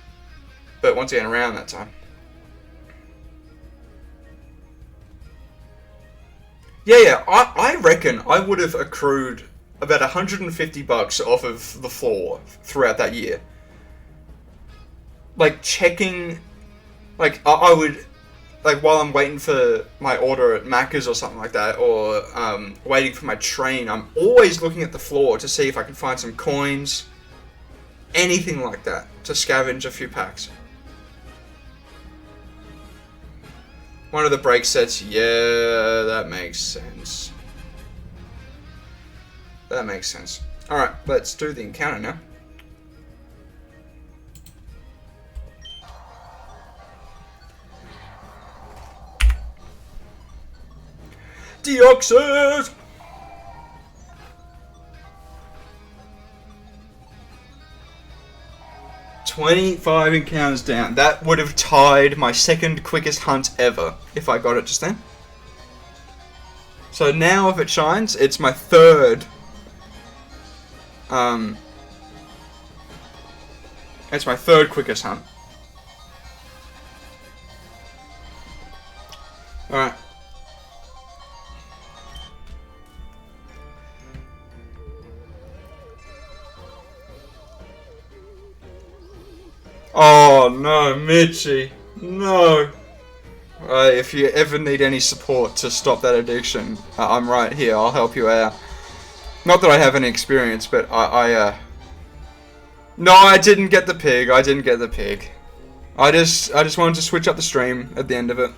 but once again, around that time. Yeah, I reckon I would have accrued about $150 off of the floor throughout that year. Like, checking... Like, I would... Like, while I'm waiting for my order at Macca's or something like that, or waiting for my train, I'm always looking at the floor to see if I can find some coins, anything like that, to scavenge a few packs. One of the break sets, yeah, that makes sense. That makes sense. Alright, let's do the encounter now. Deoxys! $25 encounters down. That would have tied my second quickest hunt ever if I got it just then. So now if it shines, it's my third. It's my third quickest hunt. Alright. Oh no, Mitchie. No. If you ever need any support to stop that addiction, I'm right here. I'll help you out. Not that I have any experience, but No, I didn't get the pig. I didn't get the pig. I just wanted to switch up the stream at the end of it.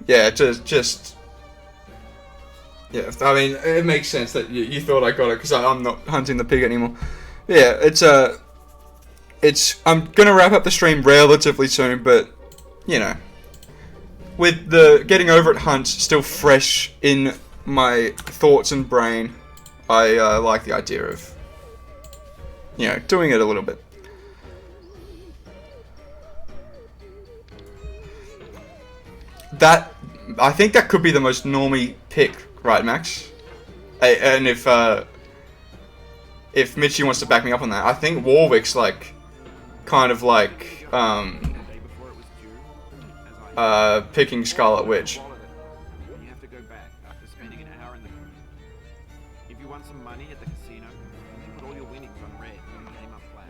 Yeah, just. Yeah, I mean, it makes sense that you thought I got it because I'm not hunting the pig anymore. Yeah, I'm gonna wrap up the stream relatively soon, but you know, with the getting over it hunt still fresh in my thoughts and brain, I like the idea of, you know, doing it a little bit. I think that could be the most normie pick, right, Max? And if Mitchie wants to back me up on that, I think Warwick's like, kind of like, picking Scarlet Witch. You have to go back after spending an hour in the room. If you won some money at the casino, you put all your winnings on red when you came up black.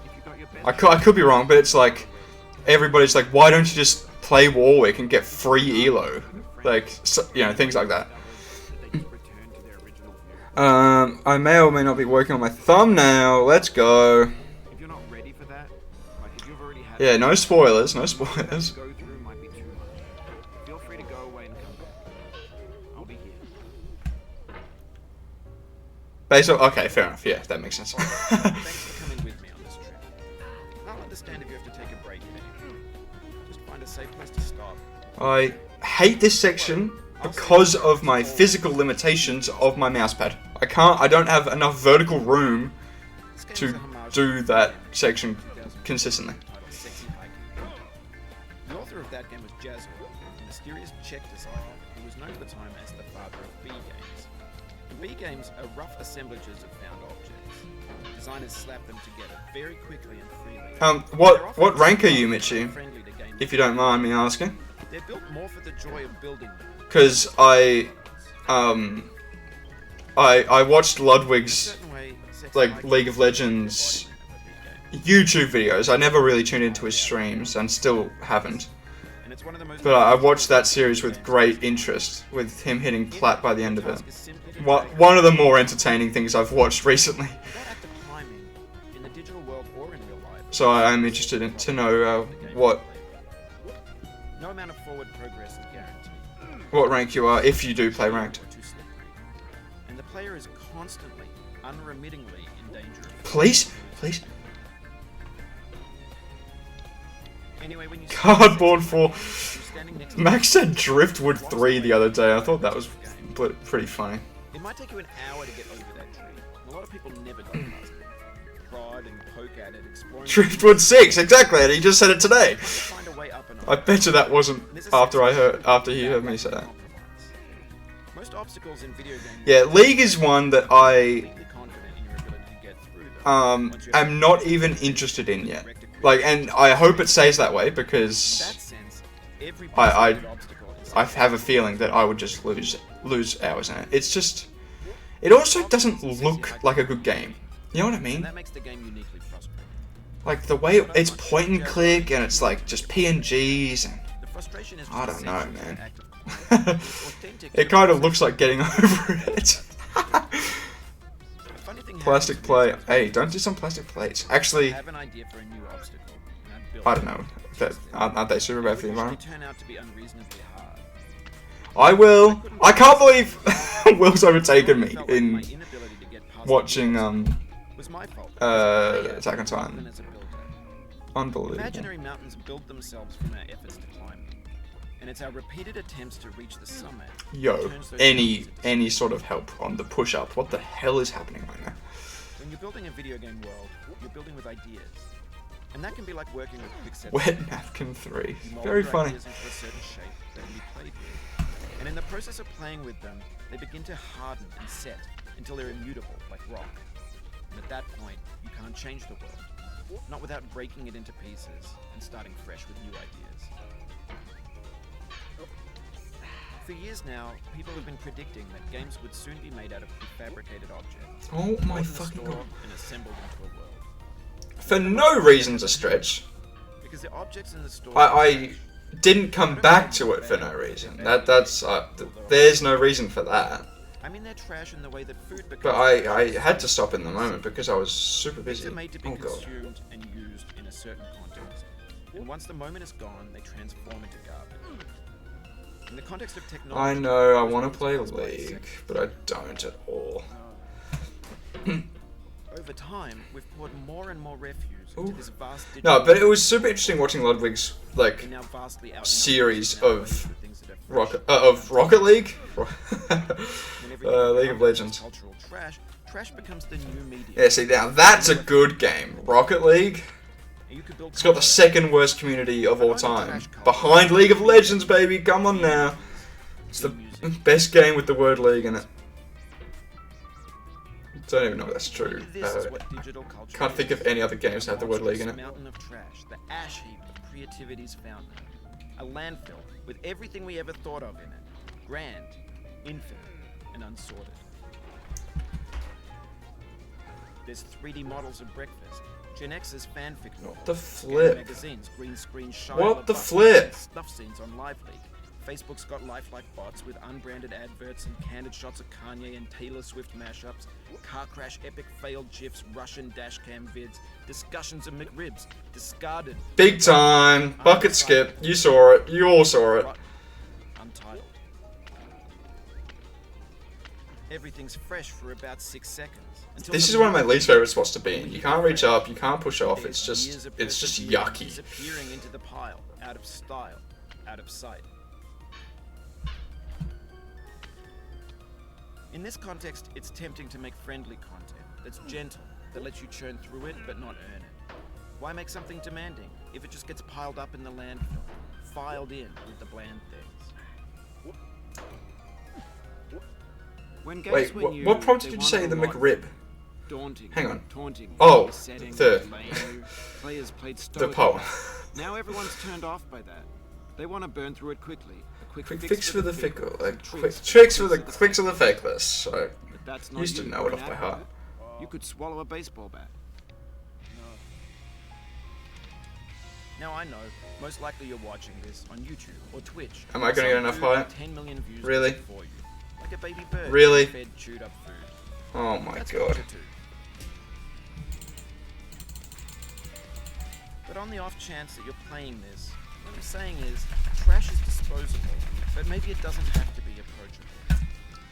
If you got your best I could be wrong, but it's like, everybody's like, why don't you just play Warwick and get free Elo? Like, so, you know, things like that. I may or may not be working on my thumbnail. Let's go. If you're not ready for that, like if you've already had Yeah, no spoilers, no spoilers. go through might be too much. Feel free to go away and come back. I'll be here. Based on, okay, fair enough. Yeah, that makes sense. Thanks for coming with me on this trip. I'll understand if you have to take a break at any point. Just find a safe place to stop. I hate this section because of my physical limitations of my mousepad. I don't have enough vertical room to do that section consistently. The author of that game was Jazz, a mysterious Czech designer who was known at the time as the father of B games. In B games are rough assemblages of found objects. Designers slap them together very quickly and freely. What rank are you, Mitchie? If you don't mind me asking. They're built more for the joy of building them. Because I watched Ludwig's like League of Legends YouTube videos. I never really tuned into his streams and still haven't. But I watched that series with great interest, with him hitting plat by the end of it. One of the more entertaining things I've watched recently. So I'm interested to know No amount of forward progress is guaranteed. what rank you are if you do play ranked. And the player is constantly, unremittingly in danger. Please. Anyway, when you Cardboard 4. Max said Driftwood 3 the other day. I thought that was pretty funny. It might take you an hour to get over that tree. A lot of people never go past it. Prod and poke at it, exploring. Driftwood 6, exactly, and he just said it today. Find a way up and I bet you that wasn't after he heard me say that. Most obstacles in video games. Yeah, League is one that I am not even interested in yet. Like, and I hope it stays that way because I have a feeling that I would just lose hours in it. It's just, it also doesn't look like a good game. You know what I mean? That makes the game uniquely frustrating. Like the way it's point and click and it's like just PNGs and I don't know, man. It kind of looks like getting over it. Plastic plate. Hey, don't do some plastic plates. Actually, I don't know. Aren't they super bad for the environment? I will. I can't believe Will's overtaken me in watching Attack on Titan. Unbelievable. Imaginary mountains build themselves from our efforts to climb them. And it's our repeated attempts to reach the summit. Yo, any sort of help on the push-up. What the hell is happening right now? When you're building a video game world, you're building with ideas. And that can be like working with quick sets. Wet Napkin 3. Very funny. Into a certain shape that can be played with. And in the process of playing with them, they begin to harden and set until they're immutable, like rock. And at that point, you can't change the world. Not without breaking it into pieces and starting fresh with new ideas. For years now, people have been predicting that games would soon be made out of prefabricated objects. Oh my fucking god. And assembled into a world. For no reason to stretch. Because the objects in the store I didn't come back to it for no reason. That's there's no reason for that. I mean, they're trash in the way that food becomes. But I had to stop in the moment because I was super busy. They're made to be Oh god. consumed and used in a certain context. And once the moment is gone, they transform into garbage. In the context of technology, I know I want to play League, but I don't at all. Over time, we've poured more and more refuse into this vast No, but it was super interesting watching Ludwig's like now vastly series of Rocket League, League of Legends. Cultural trash becomes the new media. Yeah, see now that's a good game. Rocket League. It's got the second worst community of all time. Behind League of Legends, baby. Come on now. It's the best game with the word League in it. Don't even know if that's true. Can't think of any other games that have the word League in it. Mountain of trash, the ash heap of creativity's fountain. A landfill with everything we ever thought of in it. Grand, infinite, and unsorted. There's 3D models of breakfast. Gen X's fanfic novels. What the flip? Magazines, green screen Shia What the LaBeouf, flip? Snuff scenes on Live Leak. Facebook's got lifelike bots with unbranded adverts and candid shots of Kanye and Taylor Swift mashups, car crash epic failed GIFs, Russian dashcam vids, discussions of McRibs, discarded. Big time. Bucket skip. You saw it. You all saw it. Untitled. Everything's fresh for about 6 seconds. This is one of my least favorite spots to be in. You can't reach up, you can't push off. It's just yucky. Disappearing into the pile, out of style, out of sight. In this context, it's tempting to make friendly content that's gentle, that lets you churn through it but not earn it. Why make something demanding if it just gets piled up in the landfill, filed in with the bland things? When games Wait, were new, what prompted they you to say wanted the a lot. McRib? Daunting. Hang on. Taunting. Oh, Setting, the players played the stoically. poem. Now everyone's turned off by that. They want to burn through it quickly. A quick Fix for the fickle. some Quick tricks for the clicks of the fakeless. So But that's not used to you. know it You're off by an heart. advocate. You could swallow a baseball bat. Now I know, most likely you're watching this on YouTube or Twitch. Am I gonna get enough hype? 10 million views Really? for you. Like a baby bird. Really? Fed chewed up food. Oh my That's god. culture too. But on the off chance that you're playing this, what I'm saying is, trash is disposable, but maybe it doesn't have to be approachable.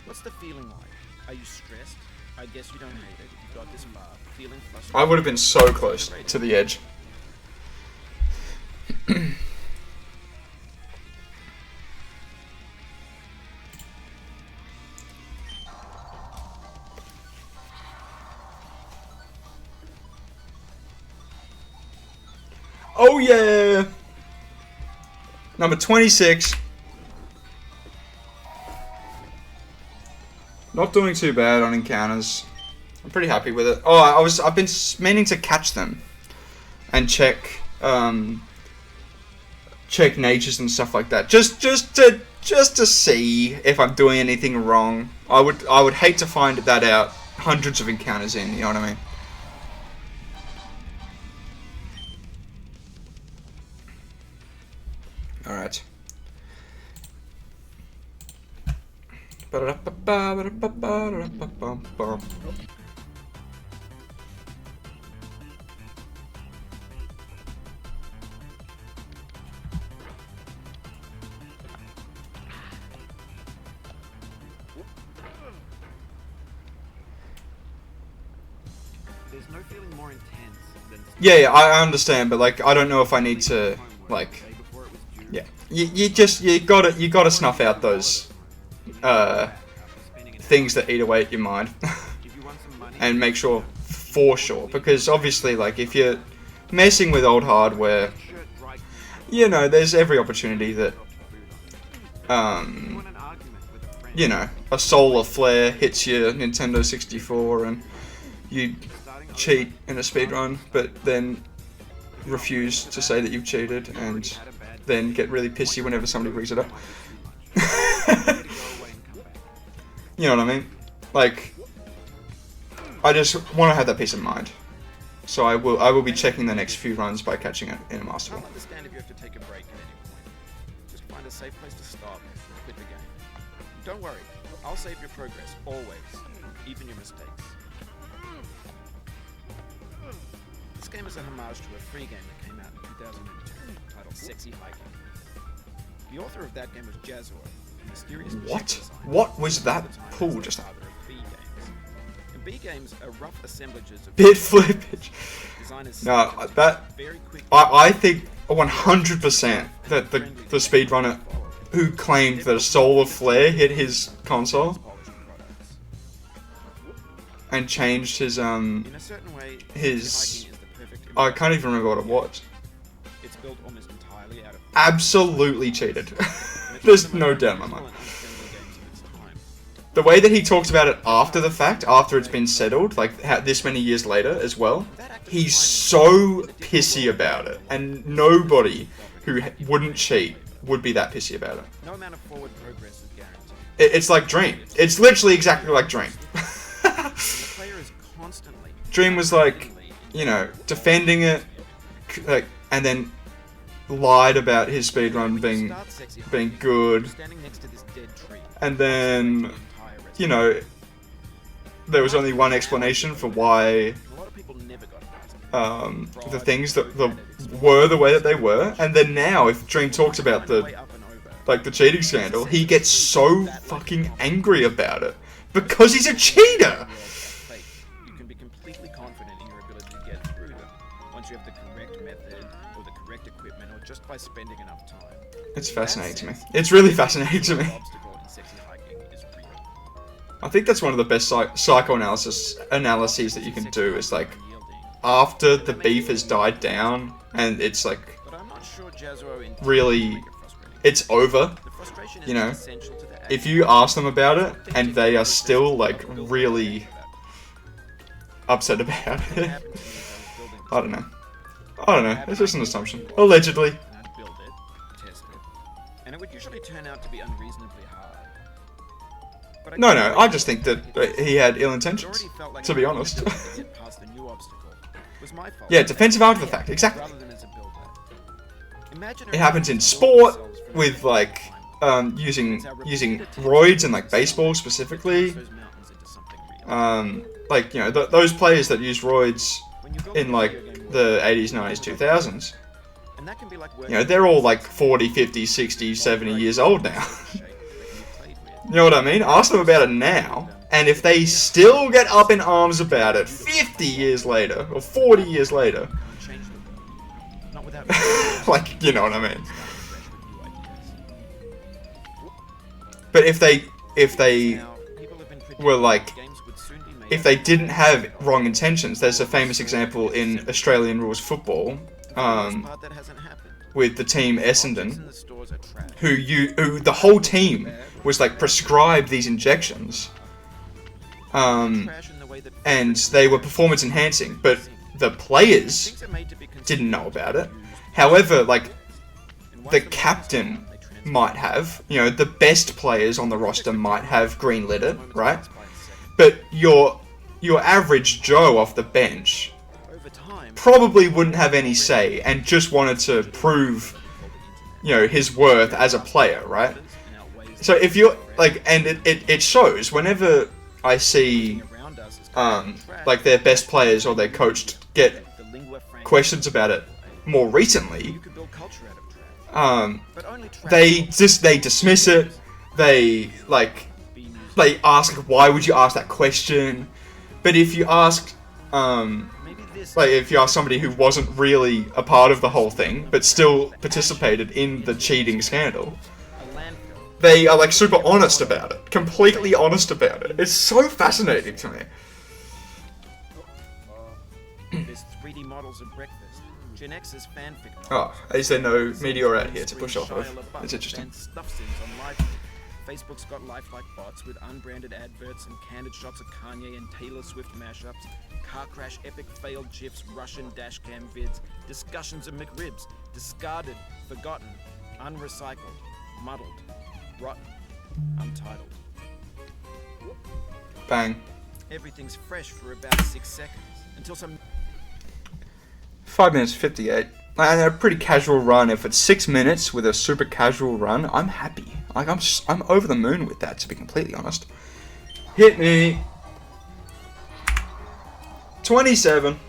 What's the feeling like? Are you stressed? I guess you don't hate it. You got this far, feeling frustrated. I would have been so close to the edge. Oh yeah! Number 26. Not doing too bad on encounters. I'm pretty happy with it. Oh, I've been meaning to catch them and check natures and stuff like that. Just to see if I'm doing anything wrong. I would hate to find that out hundreds of encounters in, you know what I mean? Alright. There's no feeling more intense than Yeah, I understand, but like, I don't know if I need to, like, yeah, you gotta snuff out those things that eat away at your mind, and make sure for sure, because obviously, like, if you're messing with old hardware, you know, there's every opportunity that you know, a solar flare hits your Nintendo 64 and you cheat in a speedrun, but then refuse to say that you've cheated and then get really pissy whenever somebody brings it up. You know what I mean? Like, I just want to have that peace of mind. So I will be checking the next few runs by catching it in a master I'll ball. understand if you have to take a break at any point. Just find a safe place to stop and quit the game. Don't worry, I'll save your progress, always, even your mistakes. This game is a homage to a free game that came out in 2002 titled Sexy Hiking. The author of that game was Jazor, a mysterious chip What? designer What was that at the time pull was the just? father of B games. And B games are rough assemblages of Bit flippage. designers No, that very quick. I think 100% that the speedrunner who claimed that a solar flare hit his console and changed his In a certain way, his- Sexy Hiking is the perfect I can't even remember what it was. It's built almost entirely out of Absolutely cheated. There's no doubt in my mind. The way that he talks about it after the fact, after it's been settled, like this many years later as well, he's so pissy about it, and nobody who wouldn't cheat would be that pissy about it. No amount of forward progress is guaranteed. It's like Dream. It's literally exactly like Dream. The player is constantly Dream was like, you know, defending it, like, and then lied about his speedrun being good, standing next to this dead tree. and then, you know, there was only one explanation for why A lot of people never got past it. the things that were the way that they were, and then now if Dream talks about Way the up and over. like the cheating scandal, he gets so fucking angry about it because he's a cheater. You can be completely confident in your ability to get through them once you have the correct method or the correct equipment or just by spending enough time. It's fascinating to me. It's really fascinating to me. The obstacle in Sexy Hiking is real. I think that's one of the best psychoanalysis analyses that you can do. Is like after the beef has died down and it's like really, it's over. You know, if you ask them about it and they are still like really upset about it, I don't know. It's just an assumption. Allegedly. And it would usually turn out to be unreasonably hard. No, I just think that he had ill intentions, to be honest. Yeah, defensive after the fact, exactly. It happens in sport, with like, using roids in like baseball specifically. Like, you know, those players that use roids in like the 80s, 90s, 2000s. You know, they're all like 40, 50, 60, 70 years old now. You know what I mean? Ask them about it now, and if they still get up in arms about it 50 years later, or 40 years later, like, you know what I mean? But if they were like, if they didn't have wrong intentions, there's a famous example in Australian rules football, with the team Essendon, who the whole team was like prescribed these injections, and they were performance enhancing, but the players didn't know about it. However, like, the captain might have, you know, the best players on the roster might have greenlit it, right? But your average Joe off the bench probably wouldn't have any say and just wanted to prove, you know, his worth as a player, right? So if you're like, and it shows whenever I see like their best players or their coach get questions about it more recently, they dismiss it. They ask, why would you ask that question? But if you ask if you ask somebody who wasn't really a part of the whole thing but still participated in the cheating scandal, they are like super honest about it, completely honest about it. It's so fascinating to me. There's 3D models of breakfast. Gen X's fanfic. Oh, is there no meteor out here to push off of? It's interesting. Facebook's got lifelike bots with unbranded adverts and candid shots of Kanye and Taylor Swift mashups, car crash epic failed gifs, Russian dashcam vids, discussions of McRibs, discarded, forgotten, unrecycled, muddled, rotten, untitled. Bang. Everything's fresh for about 6 seconds until some 5 minutes 58. And a pretty casual run. If it's 6 minutes with a super casual run, I'm happy. Like, I'm over the moon with that, to be completely honest. Hit me. 27.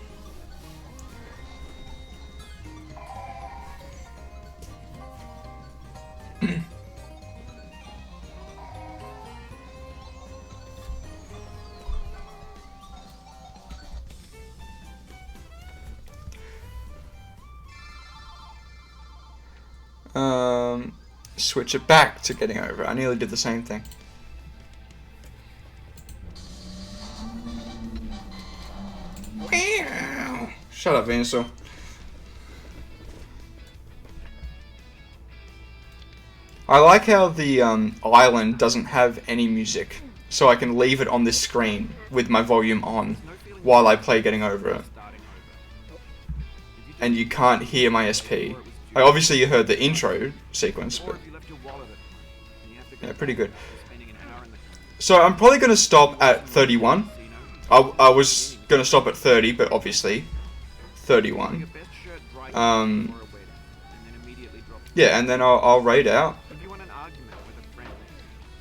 Switch it back to getting over. I nearly did the same thing. Shut up, Venusaur. I like how the island doesn't have any music, so I can leave it on this screen with my volume on while I play Getting Over It. And you can't hear my SP. Like, obviously you heard the intro sequence, but yeah, pretty good. So I'm probably going to stop at 31. I was going to stop at 30, but obviously 31. Yeah, and then I'll raid out.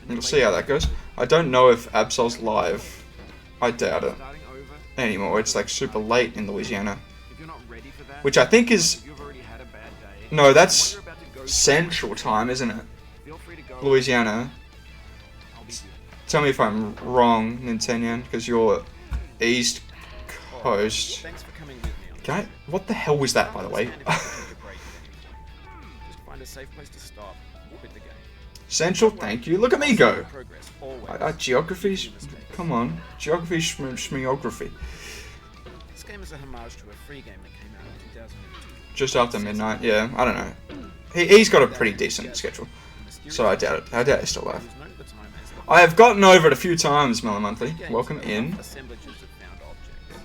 And we'll see how that goes. I don't know if Absol's live. I doubt it anymore. It's like super late in Louisiana. Which I think is... No, that's Central Time, isn't it? Louisiana. Tell me if I'm wrong, Nintendo, because you're East Coast. Can I... What the hell was Central, thank you. Look at me go. Progress always. Geography, come on. Geography, schmeography. This game is a homage to a free game that came out in 2002. Just after midnight, yeah, I don't know. He's got a pretty decent schedule, so I doubt it. I doubt he's still alive. I have gotten over it a few times, Melon Monthly. Welcome in. Assemblages of found objects.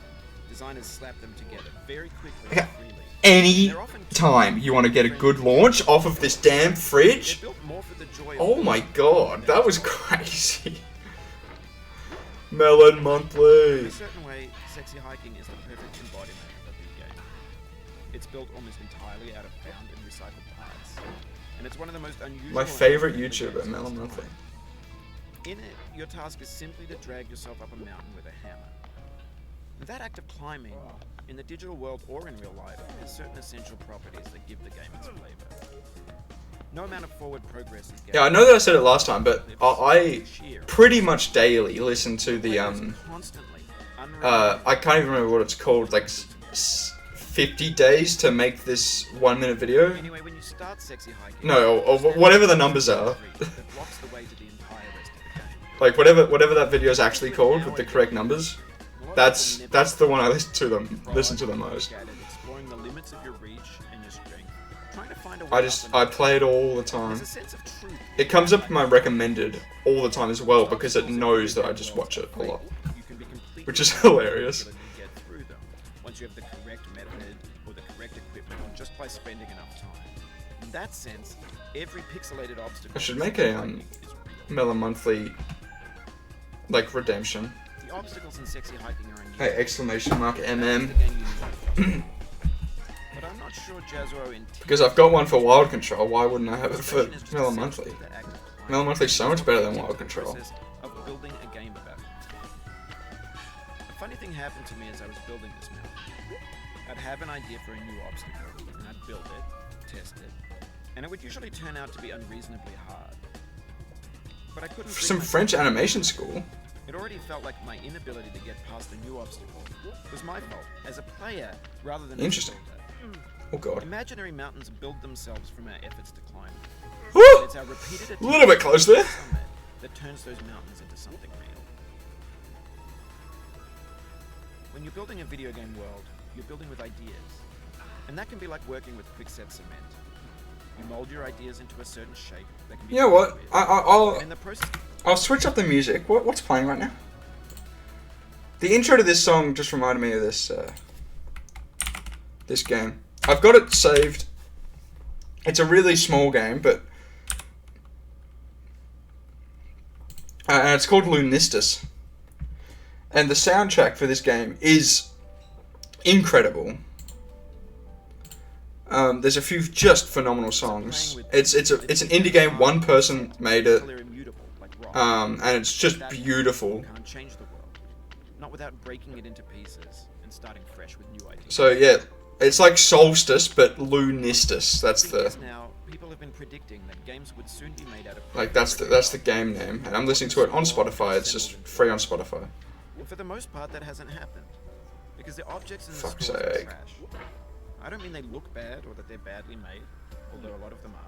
Designers slap them together very quickly Okay. and freely. Any time you want to get a good launch off of this damn fridge. They're built more for the joy of Oh my god, that was crazy. Melon In Monthly. a certain way, sexy hiking is the perfect embodiment of the game. It's built almost entirely out of found and recycled parts, and it's one of the most unusual. My favorite and YouTuber, games Melon of all Monthly. time. In it, your task is simply to drag yourself up a mountain with a hammer. And that act of climbing, in the digital world or in real life, has certain essential properties that give the game its flavor. No amount of forward progress is Yeah, I know that I said it last time, but I pretty much daily listen to the constantly I can't even remember what it's called, like 50 days to make this 1 minute video. Anyway, when you start sexy hiking, No, or whatever the numbers are. that blocks the way to the entire rest of the game. Like whatever that video is actually called with the correct numbers. That's the one I listen to the most. Exploring the limits of your reach and your strength. Trying to find a way I play it all the time. It comes up in my recommended all the time as well because it knows that I just watch it a lot, which is hilarious. Once you have the correct method or the correct equipment, or just by spending enough time. In that sense, every pixelated obstacle. I should make a Melon Monthly like redemption. The obstacles in sexy hiking are unusual. Hey, exclamation mark MM. But I'm not sure Jazro intended. Because I've got one for Wild Control, why wouldn't I have it for Melon Monthly? Melon Monthly's so much better than Wild Control. Of building a game about it. A funny thing happened to me as I was building this mountain. I'd have an idea for a new obstacle, and I'd build it, test it, and it would usually turn out to be unreasonably hard. But I couldn't. For some French animation school. It already felt like my inability to get past a new obstacle was my fault as a player rather than Interesting. as a builder. Oh god. Imaginary mountains build themselves from our efforts to climb. Woo! It's our repeated A little bit close there. summit that turns those mountains into something real. When you're building a video game world, you're building with ideas. And that can be like working with quickset cement. You mold your ideas into a certain shape that can be. You know what? And in the process. I'll switch up the music. What's playing right now? The intro to this song just reminded me of this game. I've got it saved. It's a really small game, but and it's called Lunistus. And the soundtrack for this game is incredible. There's a few just phenomenal songs. It's an indie game. One person made it. And it's just beautiful. Can't change the world, not without breaking it into pieces and starting fresh with new ideas. So yeah, it's like Solstice, but Lunistus. That's the Now, people have been predicting that games would soon be made out of. like that's the game name, and I'm listening to it on Spotify. It's just free on Spotify. And for the most part, that hasn't happened because the objects in the Fuck's stores are sake. trash. I don't mean they look bad or that they're badly made, although a lot of them are.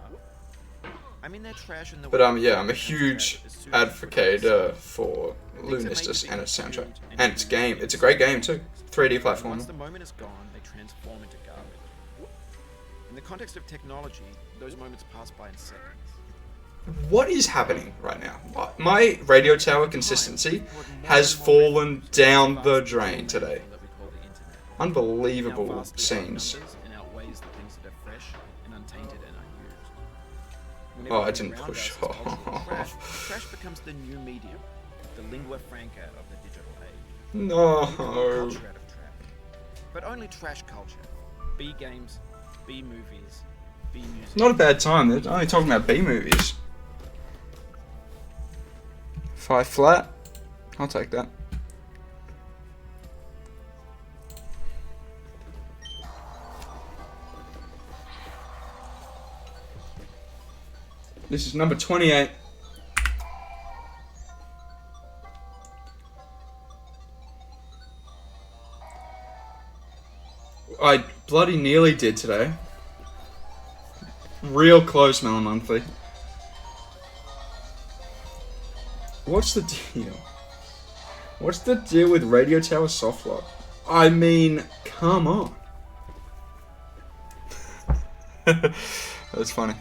I mean they're trash in the But way yeah, that I'm a they're huge trash as soon as advocate you put for Things are made Lunistus to be and its soundtrack consumed and its game. It's a great game too. 3D them. platform. Once the moment is gone, they transform into garbage. In the context of technology, those moments pass by in seconds. What is happening right now? My radio tower consistency has fallen down the drain today. That we call the internet. Unbelievable Now vastly scenes. outnumbers and outweighs the things that are fresh and untainted and unused. Oh, I Everything didn't around push. us is culturally trash, trash becomes the new medium, the lingua franca of the digital age. No. Culture out of trash. But only trash culture. B games, B movies, B music. Not a bad time. They're only talking about B movies. 5 flat. I'll take that. This is number 28. I bloody nearly did today. Real close, Melon Monthly. What's the deal? What's the deal with Radio Tower Softlock? I mean, come on. That's funny.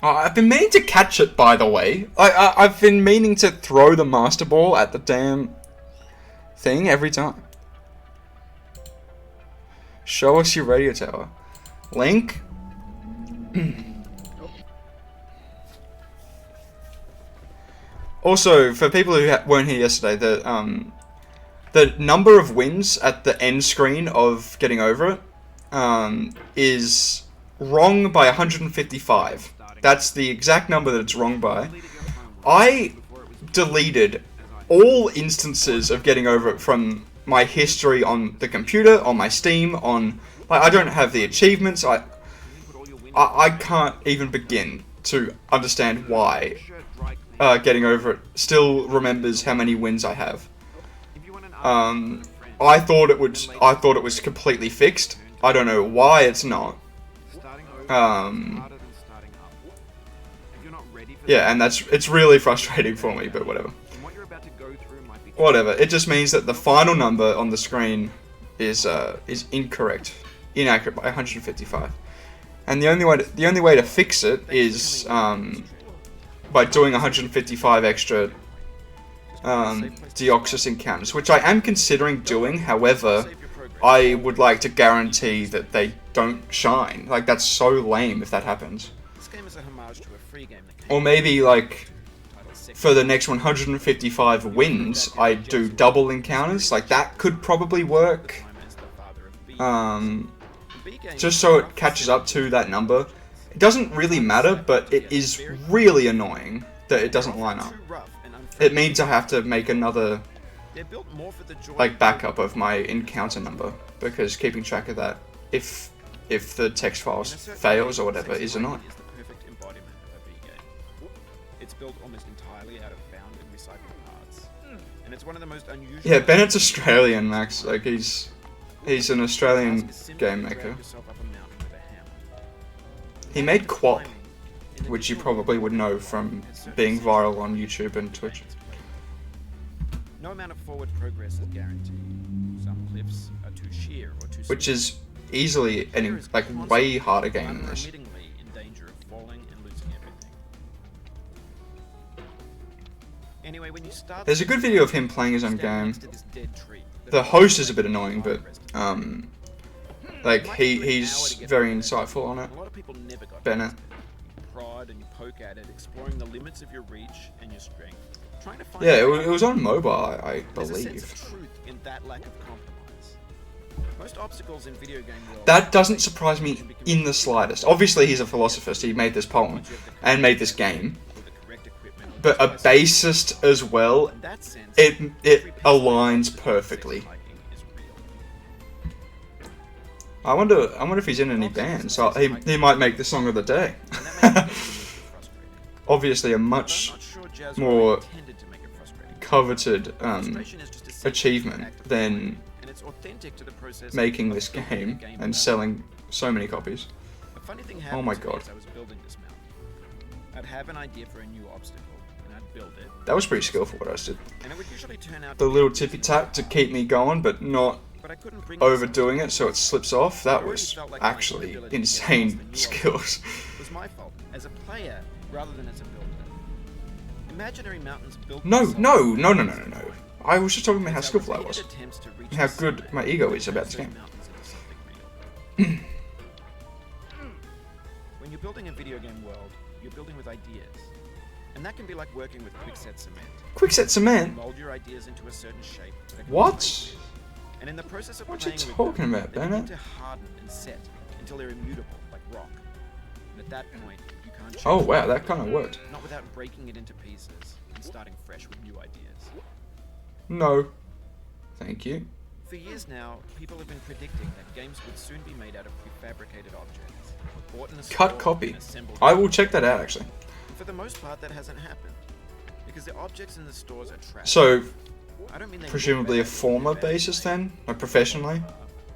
Oh, I've been meaning to catch it, by the way. I've been meaning to throw the Master Ball at the damn thing every time. Show us your radio tower. Link? Also, for people who weren't here yesterday, the number of wins at the end screen of Getting Over It is wrong by 155. That's the exact number that it's wrong by. I deleted all instances of Getting Over It from my history on the computer, on my Steam, on... Like, I don't have the achievements. I can't even begin to understand why Getting Over It still remembers how many wins I have. I thought it was completely fixed. I don't know why it's not. Yeah, and it's really frustrating for me, but whatever. Whatever. It just means that the final number on the screen is incorrect, inaccurate by 155. And the only way to fix it is by doing 155 extra Deoxys encounters, which I am considering doing. However, I would like to guarantee that they don't shine. Like, that's so lame if that happens. Or maybe, like, for the next 155 wins, I do double encounters. Like, that could probably work. Just so it catches up to that number. It doesn't really matter, but it is really annoying that it doesn't line up. It means I have to make another, like, backup of my encounter number, because keeping track of that, if the text file fails or whatever, is annoying. It's built almost entirely out of found and recycled parts, and it's one of the most unusual. Yeah, Bennett's Australian, Max. Like, he's an Australian game maker. He made Quap, which you probably would know from being viral on YouTube and Twitch. No amount of forward progress is guaranteed. Some cliffs are too sheer or too steep. Which is easily like way harder game than this. In danger of falling and losing everything. Anyway, when you start, there's a good video of him playing his own game. The host is a bit annoying, but like he's very insightful on it. Bennett. Prod and you poke at it, exploring the limits of your reach and your strength. Trying to find yeah, it was on mobile, I believe. There's a sense of truth in that lack of compromise. Most obstacles in video game world. That doesn't surprise me in the slightest. Obviously, he's a philosophist. He made this poem and made this game. But a bassist as well. It aligns perfectly. I wonder if he's in any bands. So he might make the song of the day. Obviously, a much more coveted achievement than making this game and selling so many copies. Oh my god. I'd have an idea for a new obstacle, and I'd build it. That was pretty skillful what I did. The little tippy tap to keep me going, but not overdoing it so it slips off. That was actually insane skills. It was my fault as a player rather than as a builder. Imaginary mountains built. No. I was just talking about how skillful I was. How good my ego is about this game. When you're building a video game world, you're building with ideas. And that can be like working with quickset cement. Quickset cement? Mold your ideas into a certain shape. What? And in the process of what are you playing talking with them, about, they Bennett? begin to harden and set until they're immutable, like rock. And at that point, you can't change oh wow, that kind of worked. Not without breaking it into pieces and starting fresh with new ideas. No. Thank you. For years now, people have been predicting that games would soon be made out of prefabricated objects. Bought in a store Cut copy. and assembled. I will check that out actually. And for the most part, that hasn't happened. Because the objects in the stores are trash. So, I don't mean they presumably a former bassist then, like professionally,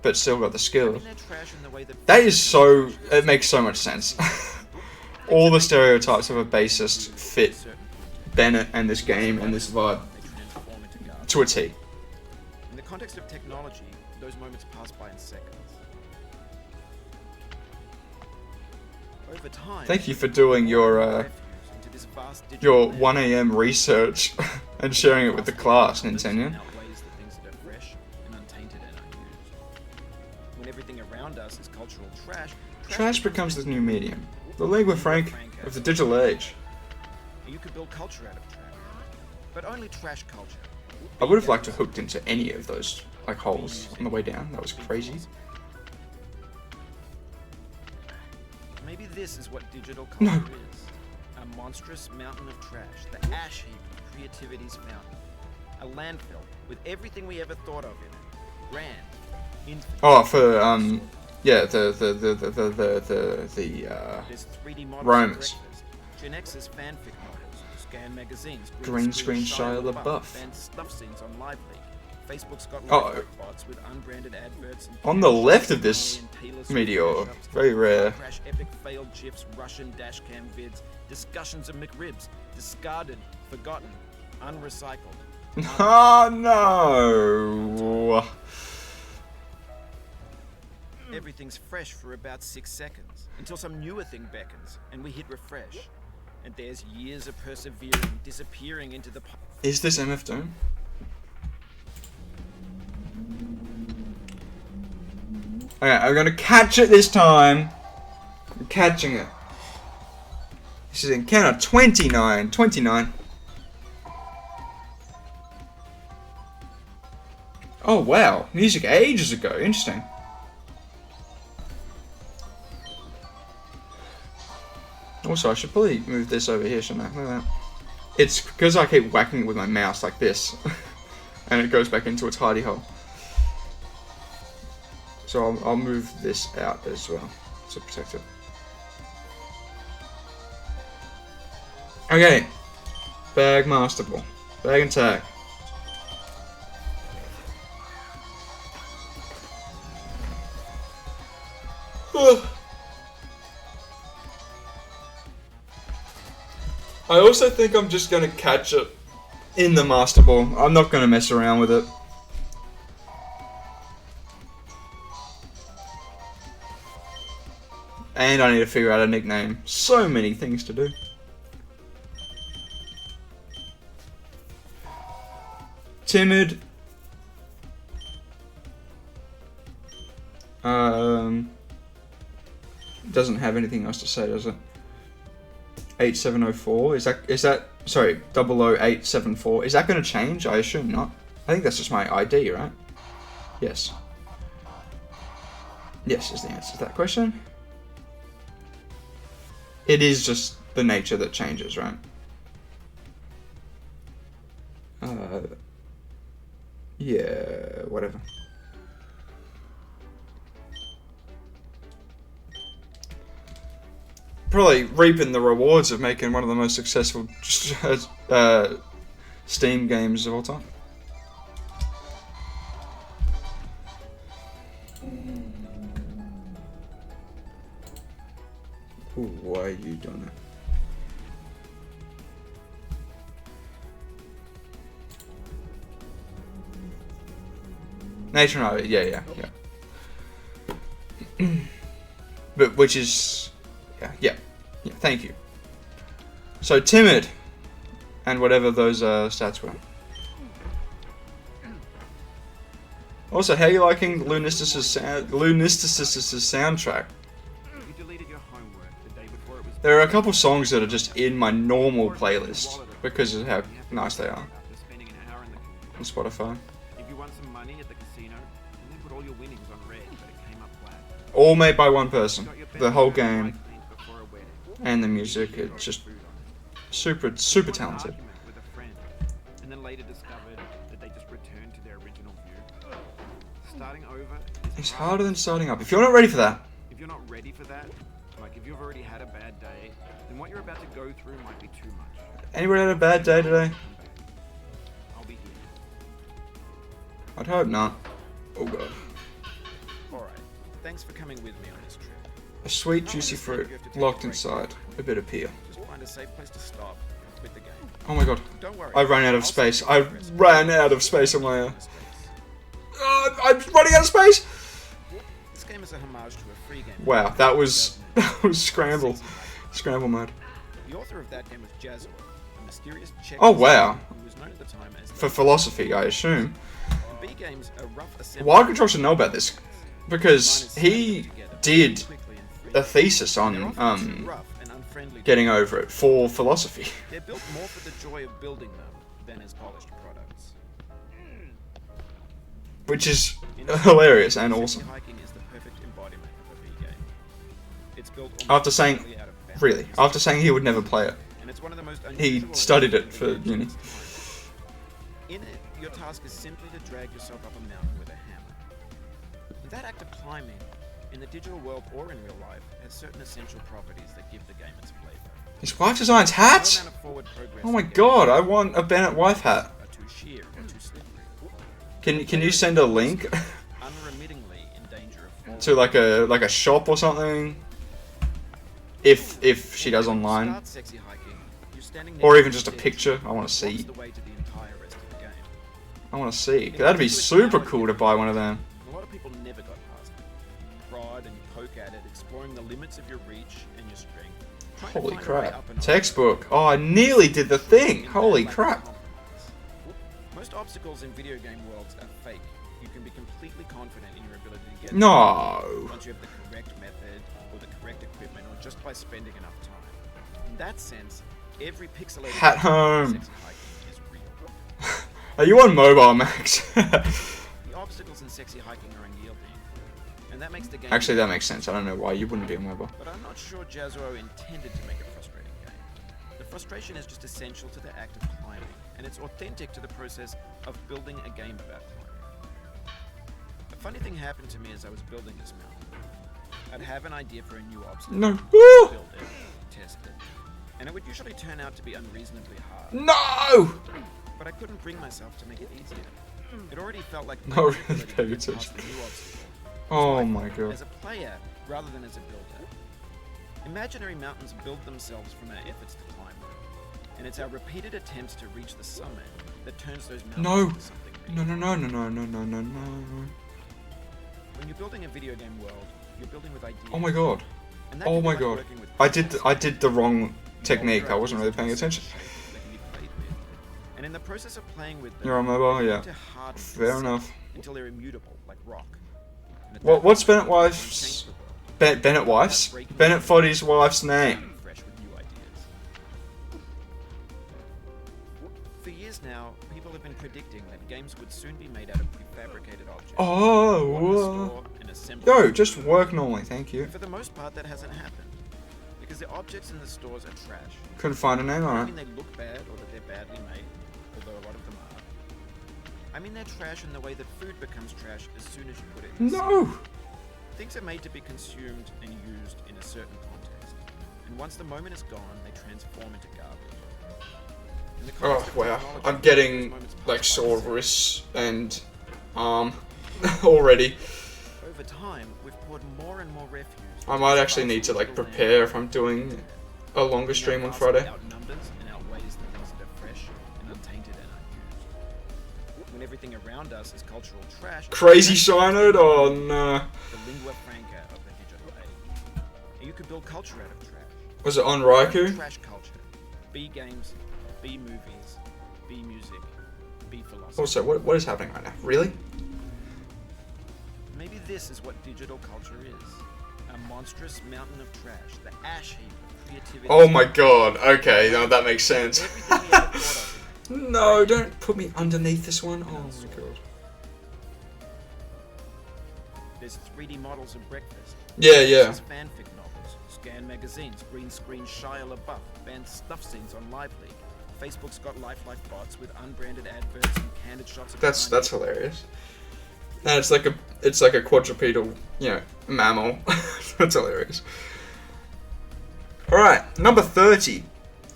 but still got the I skill. mean they're trash in the way that That is so. It makes so much sense. All the stereotypes of a bassist fit Bennett and this game and this vibe they transform into garbage. to a T. In the context of technology, those moments pass by in seconds. Over time, Thank you for doing your refuge into this vast digital 1 a.m. research and sharing it with the class, Nintendo. outweighs the things that are fresh and untainted and unused. When everything around us is cultural trash, Trash becomes the new medium. The lingua franca of the digital age. you could build culture out of trash, but only trash culture. I would have liked to have hooked into any of those like holes on the way down. That was crazy. Maybe this is what digital culture is. A monstrous mountain of trash, the ash heap of creativity's mountain. A landfill with everything we ever thought of in it. Grand, infinite. Oh, for yeah, the There's 3D models Romans. for breakfast, Gen X's fanfic novels, scan magazines, Green screen Shia LaBeouf. and stuff scenes on LiveLeak. Facebook's got Oh. bots with unbranded adverts. And On the left of this and Taylor Swift meteor, mashups, very rare. Crash epic failed GIFs, Russian dashcam vids, discussions of McRibs, discarded, forgotten, unrecycled. Oh no! Everything's fresh for about 6 seconds, until some newer thing beckons, and we hit refresh. And there's years of persevering, disappearing into the... Is this MF Doom? Okay, I'm gonna catch it this time. I'm catching it. This is encounter 29. 29. Oh wow, music ages ago. Interesting. Also, I should probably move this over here, shouldn't I? Look at that. It's because I keep whacking it with my mouse like this, and it goes back into its hidey hole. So I'll move this out as well to protect it. Okay, bag masterable, bag and tag. I also think I'm just gonna catch it in the Master Ball. I'm not gonna mess around with it. And I need to figure out a nickname. So many things to do. Timid. Doesn't have anything else to say, does it? 8704, is that sorry, 00874, is that going to change? I assume not. I think that's just my ID, right? Yes. Yes is the answer to that question. It is just the nature that changes, right? Yeah, whatever. Probably reaping the rewards of making one of the most successful Steam games of all time. Ooh, why are you doing that? Nature and Art, yeah. But which is, yeah, thank you. So timid, and whatever those stats were. Also, how are you liking Lunistic's soundtrack? You deleted your homework the day before it was... There are a couple songs that are just in my normal playlist because of how nice they are After spending an hour in the on Spotify. If you won some money at the casino, and then put all your winnings on red, but it came up flat. All made by one person. Got your The whole best friend game cleaned before a wedding. and the music, it's just super talented. Argument with a friend, and then later discovered that they just returned to their original view. Starting over is It's harder than starting up. If you're not ready for that, If you're not ready for that, like if you've already had a bad day, then what you're about to go through might be too much. anybody had a bad day today? I'll be here. I'd hope not. Oh god. Alright, thanks for coming with me on this trip. A sweet juicy fruit locked inside a bit of pea. Just find a safe place to stop and quit the game. Oh my god. Don't worry. I ran out of I'll space. send you I the recipe. ran out of space on my. I'm running out of space. This game is a homage to a free game. Wow, that was scramble mode. The author of that game was Jazzo, a mysterious Czech Oh, wow. who was known at the time as For philosophy, I assume. B games are rough assembly. Wild Control should know about this because he did a thesis on rough and unfriendly. getting over it for philosophy. They're built more for the joy of building them than as polished products. Which is hilarious and Sexy awesome. hiking is the perfect embodiment of a B game. It's built almost After saying, entirely out of really, boundaries, after saying he would never play it, and it's one of the most he unusual and studied it unfriendly for uni. games of time. In it, your task is simply to drag yourself up a mountain with a hammer. And that act of climbing, in the digital world or in real life, has certain essential properties that give the game its flavor. His wife designs No hats? amount of forward progress Oh my can get god, I want a Bennett wife hat. are too sheer or too slippery. Can you send a link Unremittingly in danger of falling. to like a shop or something? If she does When you online. start sexy hiking, you're standing Or next even to just a the picture, I wanna blocks see. the way to the entire rest of the game. I want to see. That'd be super cool to buy one of them. A lot of people never got past it. You prod and you poke at it, exploring the limits of your reach and your strength. trying to Holy find a way crap. up and over Textbook. Oh, I nearly did the thing. in Holy that lack of crap. confidence. Most obstacles in video game worlds are fake. You can be completely confident in your ability to get No. once you have the correct method or the correct equipment or just by spending enough time. In that sense, every pixelated Hat home. sexy hiking is real. Are you on mobile, Max? The obstacles in sexy hiking are unyielding, and that makes the game. Actually, that makes sense. I don't know why you wouldn't be on mobile. But I'm not sure Jazzo intended to make a frustrating game. The frustration is just essential to the act of climbing, and it's authentic to the process of building a game about climbing. A funny thing happened to me as I was building this mountain. I'd have an idea for a new obstacle, No. build it, test it, and it would usually turn out to be unreasonably hard. No! But I couldn't bring myself to make it easier. It already felt like No, my really ability pay to get attention. past the new obstacle Oh my god. as a player rather than as a builder. Imaginary mountains build themselves from our efforts to climb them, and it's our repeated attempts to reach the summit that turns those mountains No. into something real. No. When you're building a video game world, you're building with ideas. Oh my god. And that Oh can be my like god. working with I did the wrong You technique. mold I your wasn't really ideas paying into attention. shapes that can be played with. And in the process of playing with them, You're on mobile? you Yeah. need to harden Fair them enough. until they're immutable, like rock. And at What? that What's point, Bennett you can wife's? change the world. Bennett wife's? Bennett Foddy's wife's name. Fresh with new ideas. For years now, people have been predicting that games would soon be made out of prefabricated objects. Bought in a Oh. store and assembled Yo, in a just factory. work normally, thank you. And for the most part, that hasn't happened. Because the objects in the stores are trash. Couldn't find a name I on mean it. they look bad or that they're badly made, although a lot of them are. I mean they're trash in the way that food becomes trash as soon as you put it in the No. sink. Things are made to be consumed and used in a certain context. And once the moment is gone, they transform into garbage. In the Oh context of wow, technology, I'm those getting moments pass like by sore so wrists and arm already. over time, we've poured more and more refuse. I might actually need to like prepare if I'm doing a longer stream on Friday. Outnumbers and outweighs the things that are fresh and untainted and unused. When everything around us is cultural trash. Crazy that's Shinoed? Oh no. the lingua franca of the digital age. And you could build culture out of trash. Was it on Raikou? Trash culture. B games, B movies, B music, B philosophy. Also, what is happening right now? Really? Maybe this is what digital culture is. A monstrous mountain of trash, the ash heap of creativity. Oh my god, okay, no, that makes sense. Everything we ever thought of. No, don't put me underneath this one. Oh my god. There's 3D models of breakfast. Yeah. There's fanfic novels, scan magazines, green screen Shia LaBeouf, banned stuff scenes on Lively. Facebook's got lifelike bots with unbranded adverts and candid shots of That's hilarious. And it's like a quadrupedal, mammal. That's hilarious. Alright, number 30.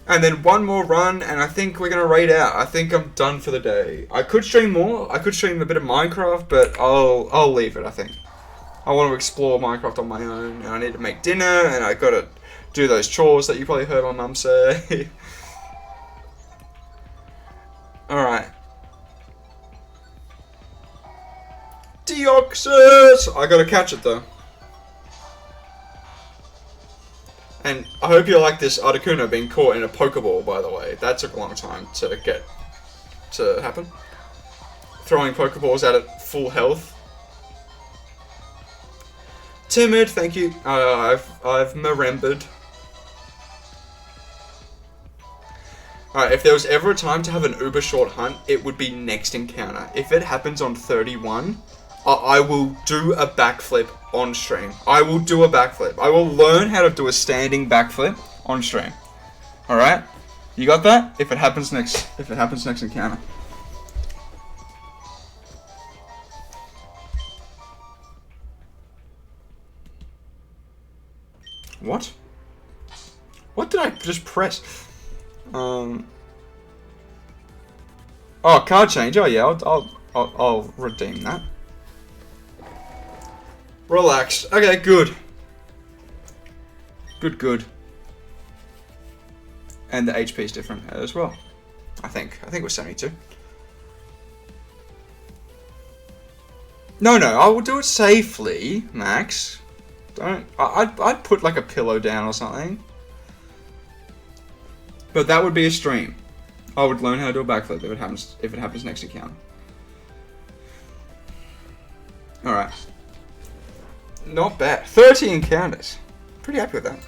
And then one more run, and I think we're gonna raid out. I think I'm done for the day. I could stream more. I could stream a bit of Minecraft, but I'll leave it. I think I want to explore Minecraft on my own, and I need to make dinner, and I gotta do those chores that you probably heard my mum say. All right. Deoxys! I gotta catch it though. And I hope you like this Articuno being caught in a Pokeball, by the way. That took a long time to get to happen. Throwing Pokeballs out at full health. Timid, thank you. I've remembered. Alright, if there was ever a time to have an uber short hunt, it would be next encounter. If it happens on 31, I will do a backflip on stream. I will do a backflip. I will learn how to do a standing backflip on stream. Alright? You got that? If it happens next encounter. What? What did I just press? Oh, card change. Oh yeah, I'll redeem that. Relax. Okay, good. Good. And the HP is different as well. I think it was 72. No, I will do it safely, Max. Don't. I'd put like a pillow down or something. But that would be a stream. I would learn how to do a backflip if it happens next encounter. Alright. Not bad. 30 encounters. Pretty happy with that.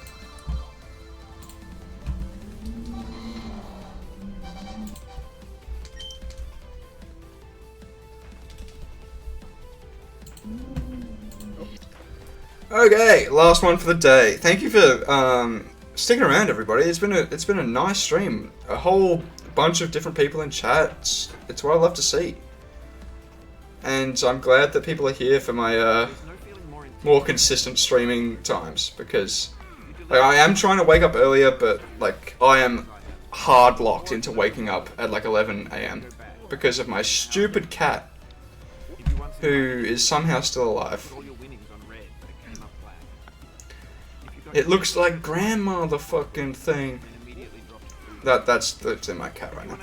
Okay, last one for the day. Thank you for sticking around, everybody. It's been a nice stream. A whole bunch of different people in chat. It's what I love to see. And I'm glad that people are here for my more consistent streaming times, because like, I am trying to wake up earlier, but like I am hard locked into waking up at like 11 AM because of my stupid cat, who is somehow still alive. It looks like grandma, the fucking thing. That's in my cat right now.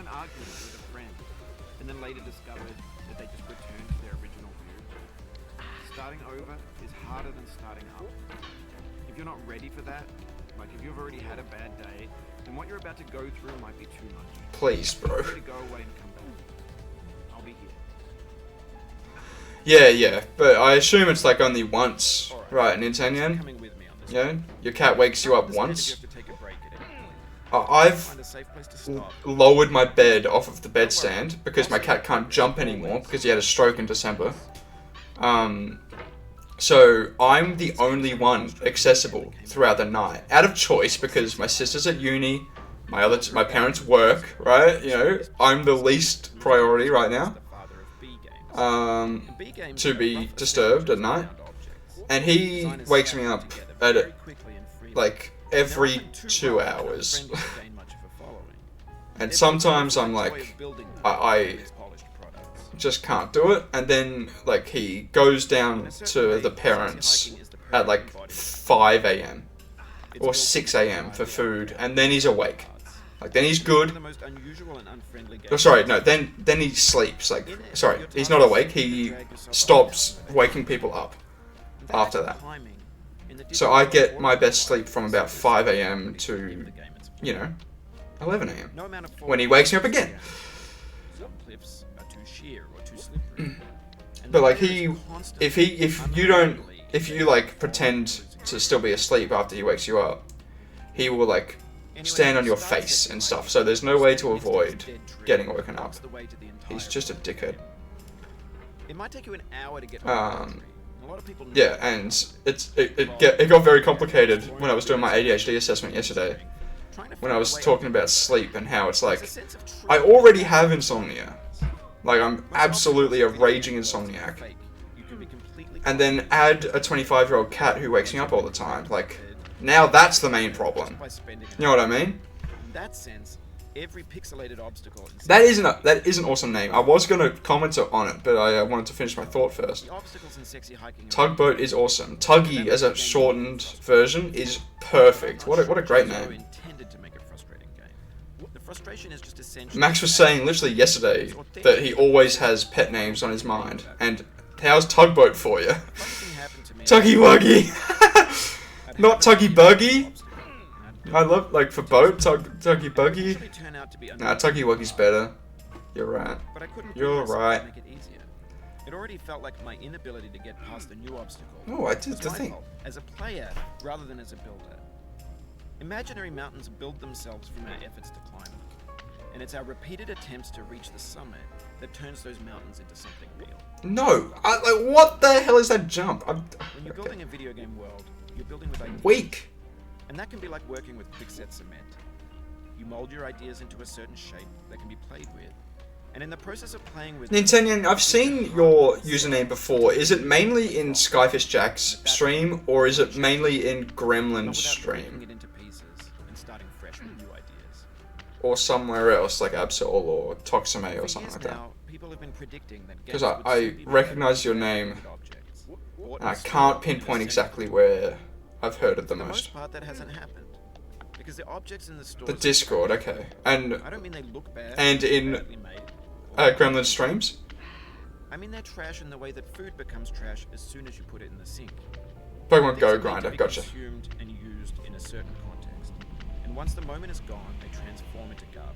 Starting over is harder than starting up. If you're not ready for that, like if you've already had a bad day, then what you're about to go through might be too much. Please, bro. Feel free to go away and come back. I'll be here. Yeah, but I assume it's like only once, right, Nintendo? Coming with me on this. Yeah, your cat wakes you up once. I've lowered my bed off of the bedstand because my cat can't jump anymore because he had a stroke in December. So I'm the only one accessible throughout the night, out of choice, because my sister's at uni, my parents work, right? You know, I'm the least priority right now, to be disturbed at night, and he wakes me up at like every 2 hours, and sometimes I'm like, I just can't do it, and then like he goes down to the parents at like 5 AM or 6 AM for food, and then he's awake. Like then he's good. Oh, sorry, no, then he sleeps. Like, sorry, he's not awake. He stops waking people up after that. So I get my best sleep from about 5 AM to, 11 AM when he wakes me up again. But like if you like pretend to still be asleep after he wakes you up, he will like stand on your face and stuff. So there's no way to avoid getting woken up. He's just a dickhead. It might take you an hour to get yeah, and it got very complicated when I was doing my ADHD assessment yesterday. When I was talking about sleep and how it's like, I already have insomnia. Like, I'm absolutely a raging insomniac. And then add a 25-year-old cat who wakes me up all the time. Like, now that's the main problem. You know what I mean? that sense, every pixelated obstacle... That is an awesome name. I was going to comment on it, but I wanted to finish my thought first. The obstacles in sexy hiking... Tugboat is awesome. Tuggy, as a shortened version, is perfect. What a great name. Intended to make a frustrating game. The frustration is just essential. Max was saying literally yesterday that he always has pet names on his mind. And how's Tugboat for you? Tuggy Wuggy! Not Tuggy Buggy? I love, like, for boat, Tuggy Buggy. Nah, Tuggy Wuggy's better. You're right. You're right. It already felt like my inability to get past a new obstacle. Oh, I did the thing. As a player, rather than as a builder. Imaginary mountains build themselves from our efforts to climb them. And it's our repeated attempts to reach the summit that turns those mountains into something real. No! Like, what the hell is that jump? When you're building a video game world, you're building with ideas. Weak! And that can be like working with quickset cement. You mold your ideas into a certain shape that can be played with. And in the process of playing with... Nintendo, I've seen your username before. Is it mainly in Skyfish Jack's stream, or is it mainly in Gremlin's stream? It into pieces and starting fresh with new ideas. Or somewhere else, like Absol or Toxame or something like that. Because I recognize your name, and I can't pinpoint exactly where I've heard it the most. Part that hasn't happened. Because the objects in the store... The Discord, okay. And I don't mean they look bad. And in Gremlin streams? I mean they're trash in the way that food becomes trash as soon as you put it in the sink. Pokemon Go grinder, gotcha. Consumed and used in a certain context. And once the moment is gone, they transform into garbage.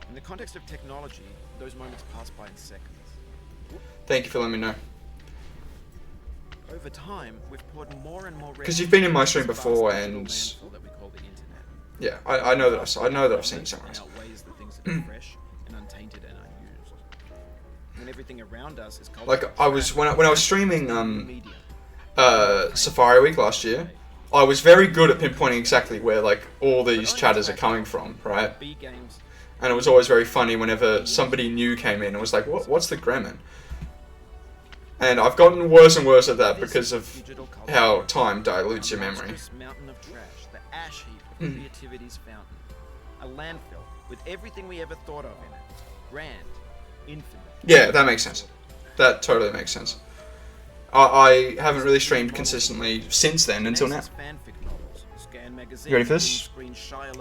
In the context of technology, those moments pass by in seconds. Thank you for letting me know. Over time, we've poured more and more... Because you've been in my stream before, and... Yeah, I know that I've seen it somewhere else. Like, I was... When I was streaming, Safari Week last year, I was very good at pinpointing exactly where, like, all these chatters are coming from, right? And it was always very funny whenever somebody new came in and was like, what's the Gremlin? And I've gotten worse and worse at that because of how time dilutes your memory. Mountain of trash, the ash heap of creativity's fountain. A landfill with everything we ever thought of in it. Grand, infinite. Yeah, that makes sense. That totally makes sense. I haven't really streamed consistently since then until now. You ready for this?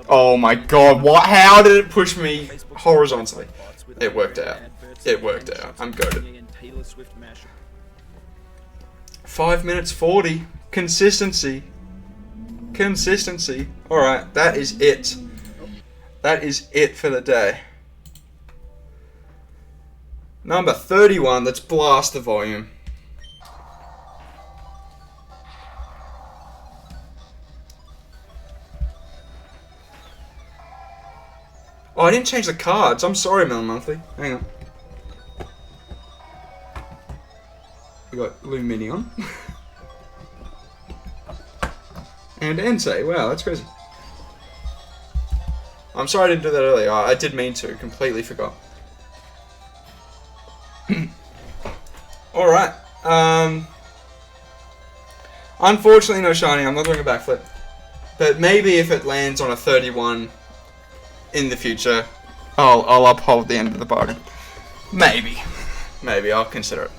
Oh my god, what? How did it push me horizontally? It worked out. It worked out. I'm goated. 5 minutes 40. Consistency. Consistency. Alright, that is it. That is it for the day. Number 31, let's blast the volume. Oh, I didn't change the cards. I'm sorry, Melon Monthly. Hang on. We got Luminion. And Entei. Wow, that's crazy. I'm sorry I didn't do that earlier. I did mean to. Completely forgot. Alright. Unfortunately, no shiny. I'm not doing a backflip. But maybe if it lands on a 31 in the future, I'll uphold the end of the bargain. Maybe. Maybe. I'll consider it.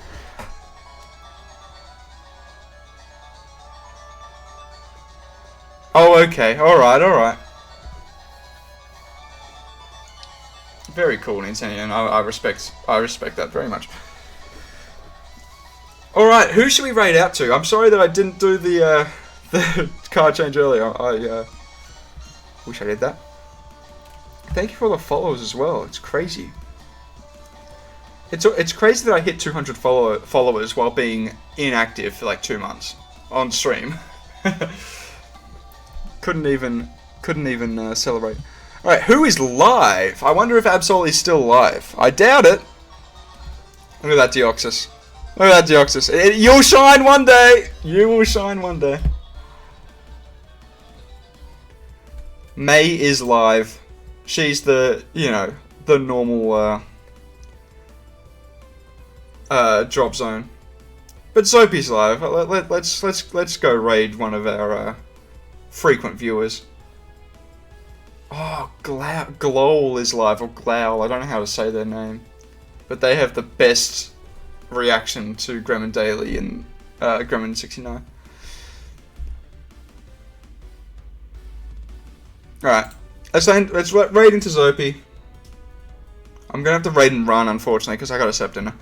Oh, okay. Alright, alright. Very cool, Nintendo. I respect that very much. Alright, who should we raid out to? I'm sorry that I didn't do the card change earlier. I wish I did that. Thank you for all the followers as well. It's crazy. It's crazy that I hit 200 followers while being inactive for like 2 months on stream. Couldn't even celebrate. Alright, who is live? I wonder if Absol is still live. I doubt it. Look at that Deoxys. Look at that Deoxys. You'll shine one day! You will shine one day. May is live. She's the, the normal drop zone. But Soapy's live. Let's go raid one of our frequent viewers. Oh, Glowal is live, or Glowl. I don't know how to say their name. But they have the best reaction to GremonDaily and Gremon69. Alright. Let's raid into Zopi. I'm gonna have to raid and run, unfortunately, because I got a Sep dinner.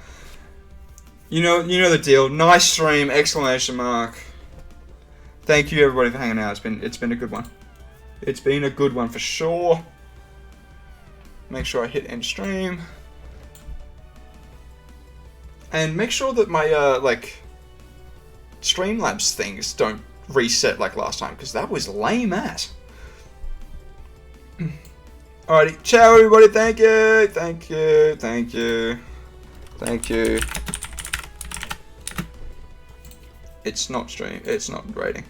You know the deal. Nice stream! Exclamation mark. Thank you everybody for hanging out. It's been a good one. It's been a good one for sure. Make sure I hit end stream. And make sure that my Streamlabs things don't reset like last time, because that was lame ass. Alrighty, ciao everybody, thank you, thank you, thank you, thank you. It's not rating.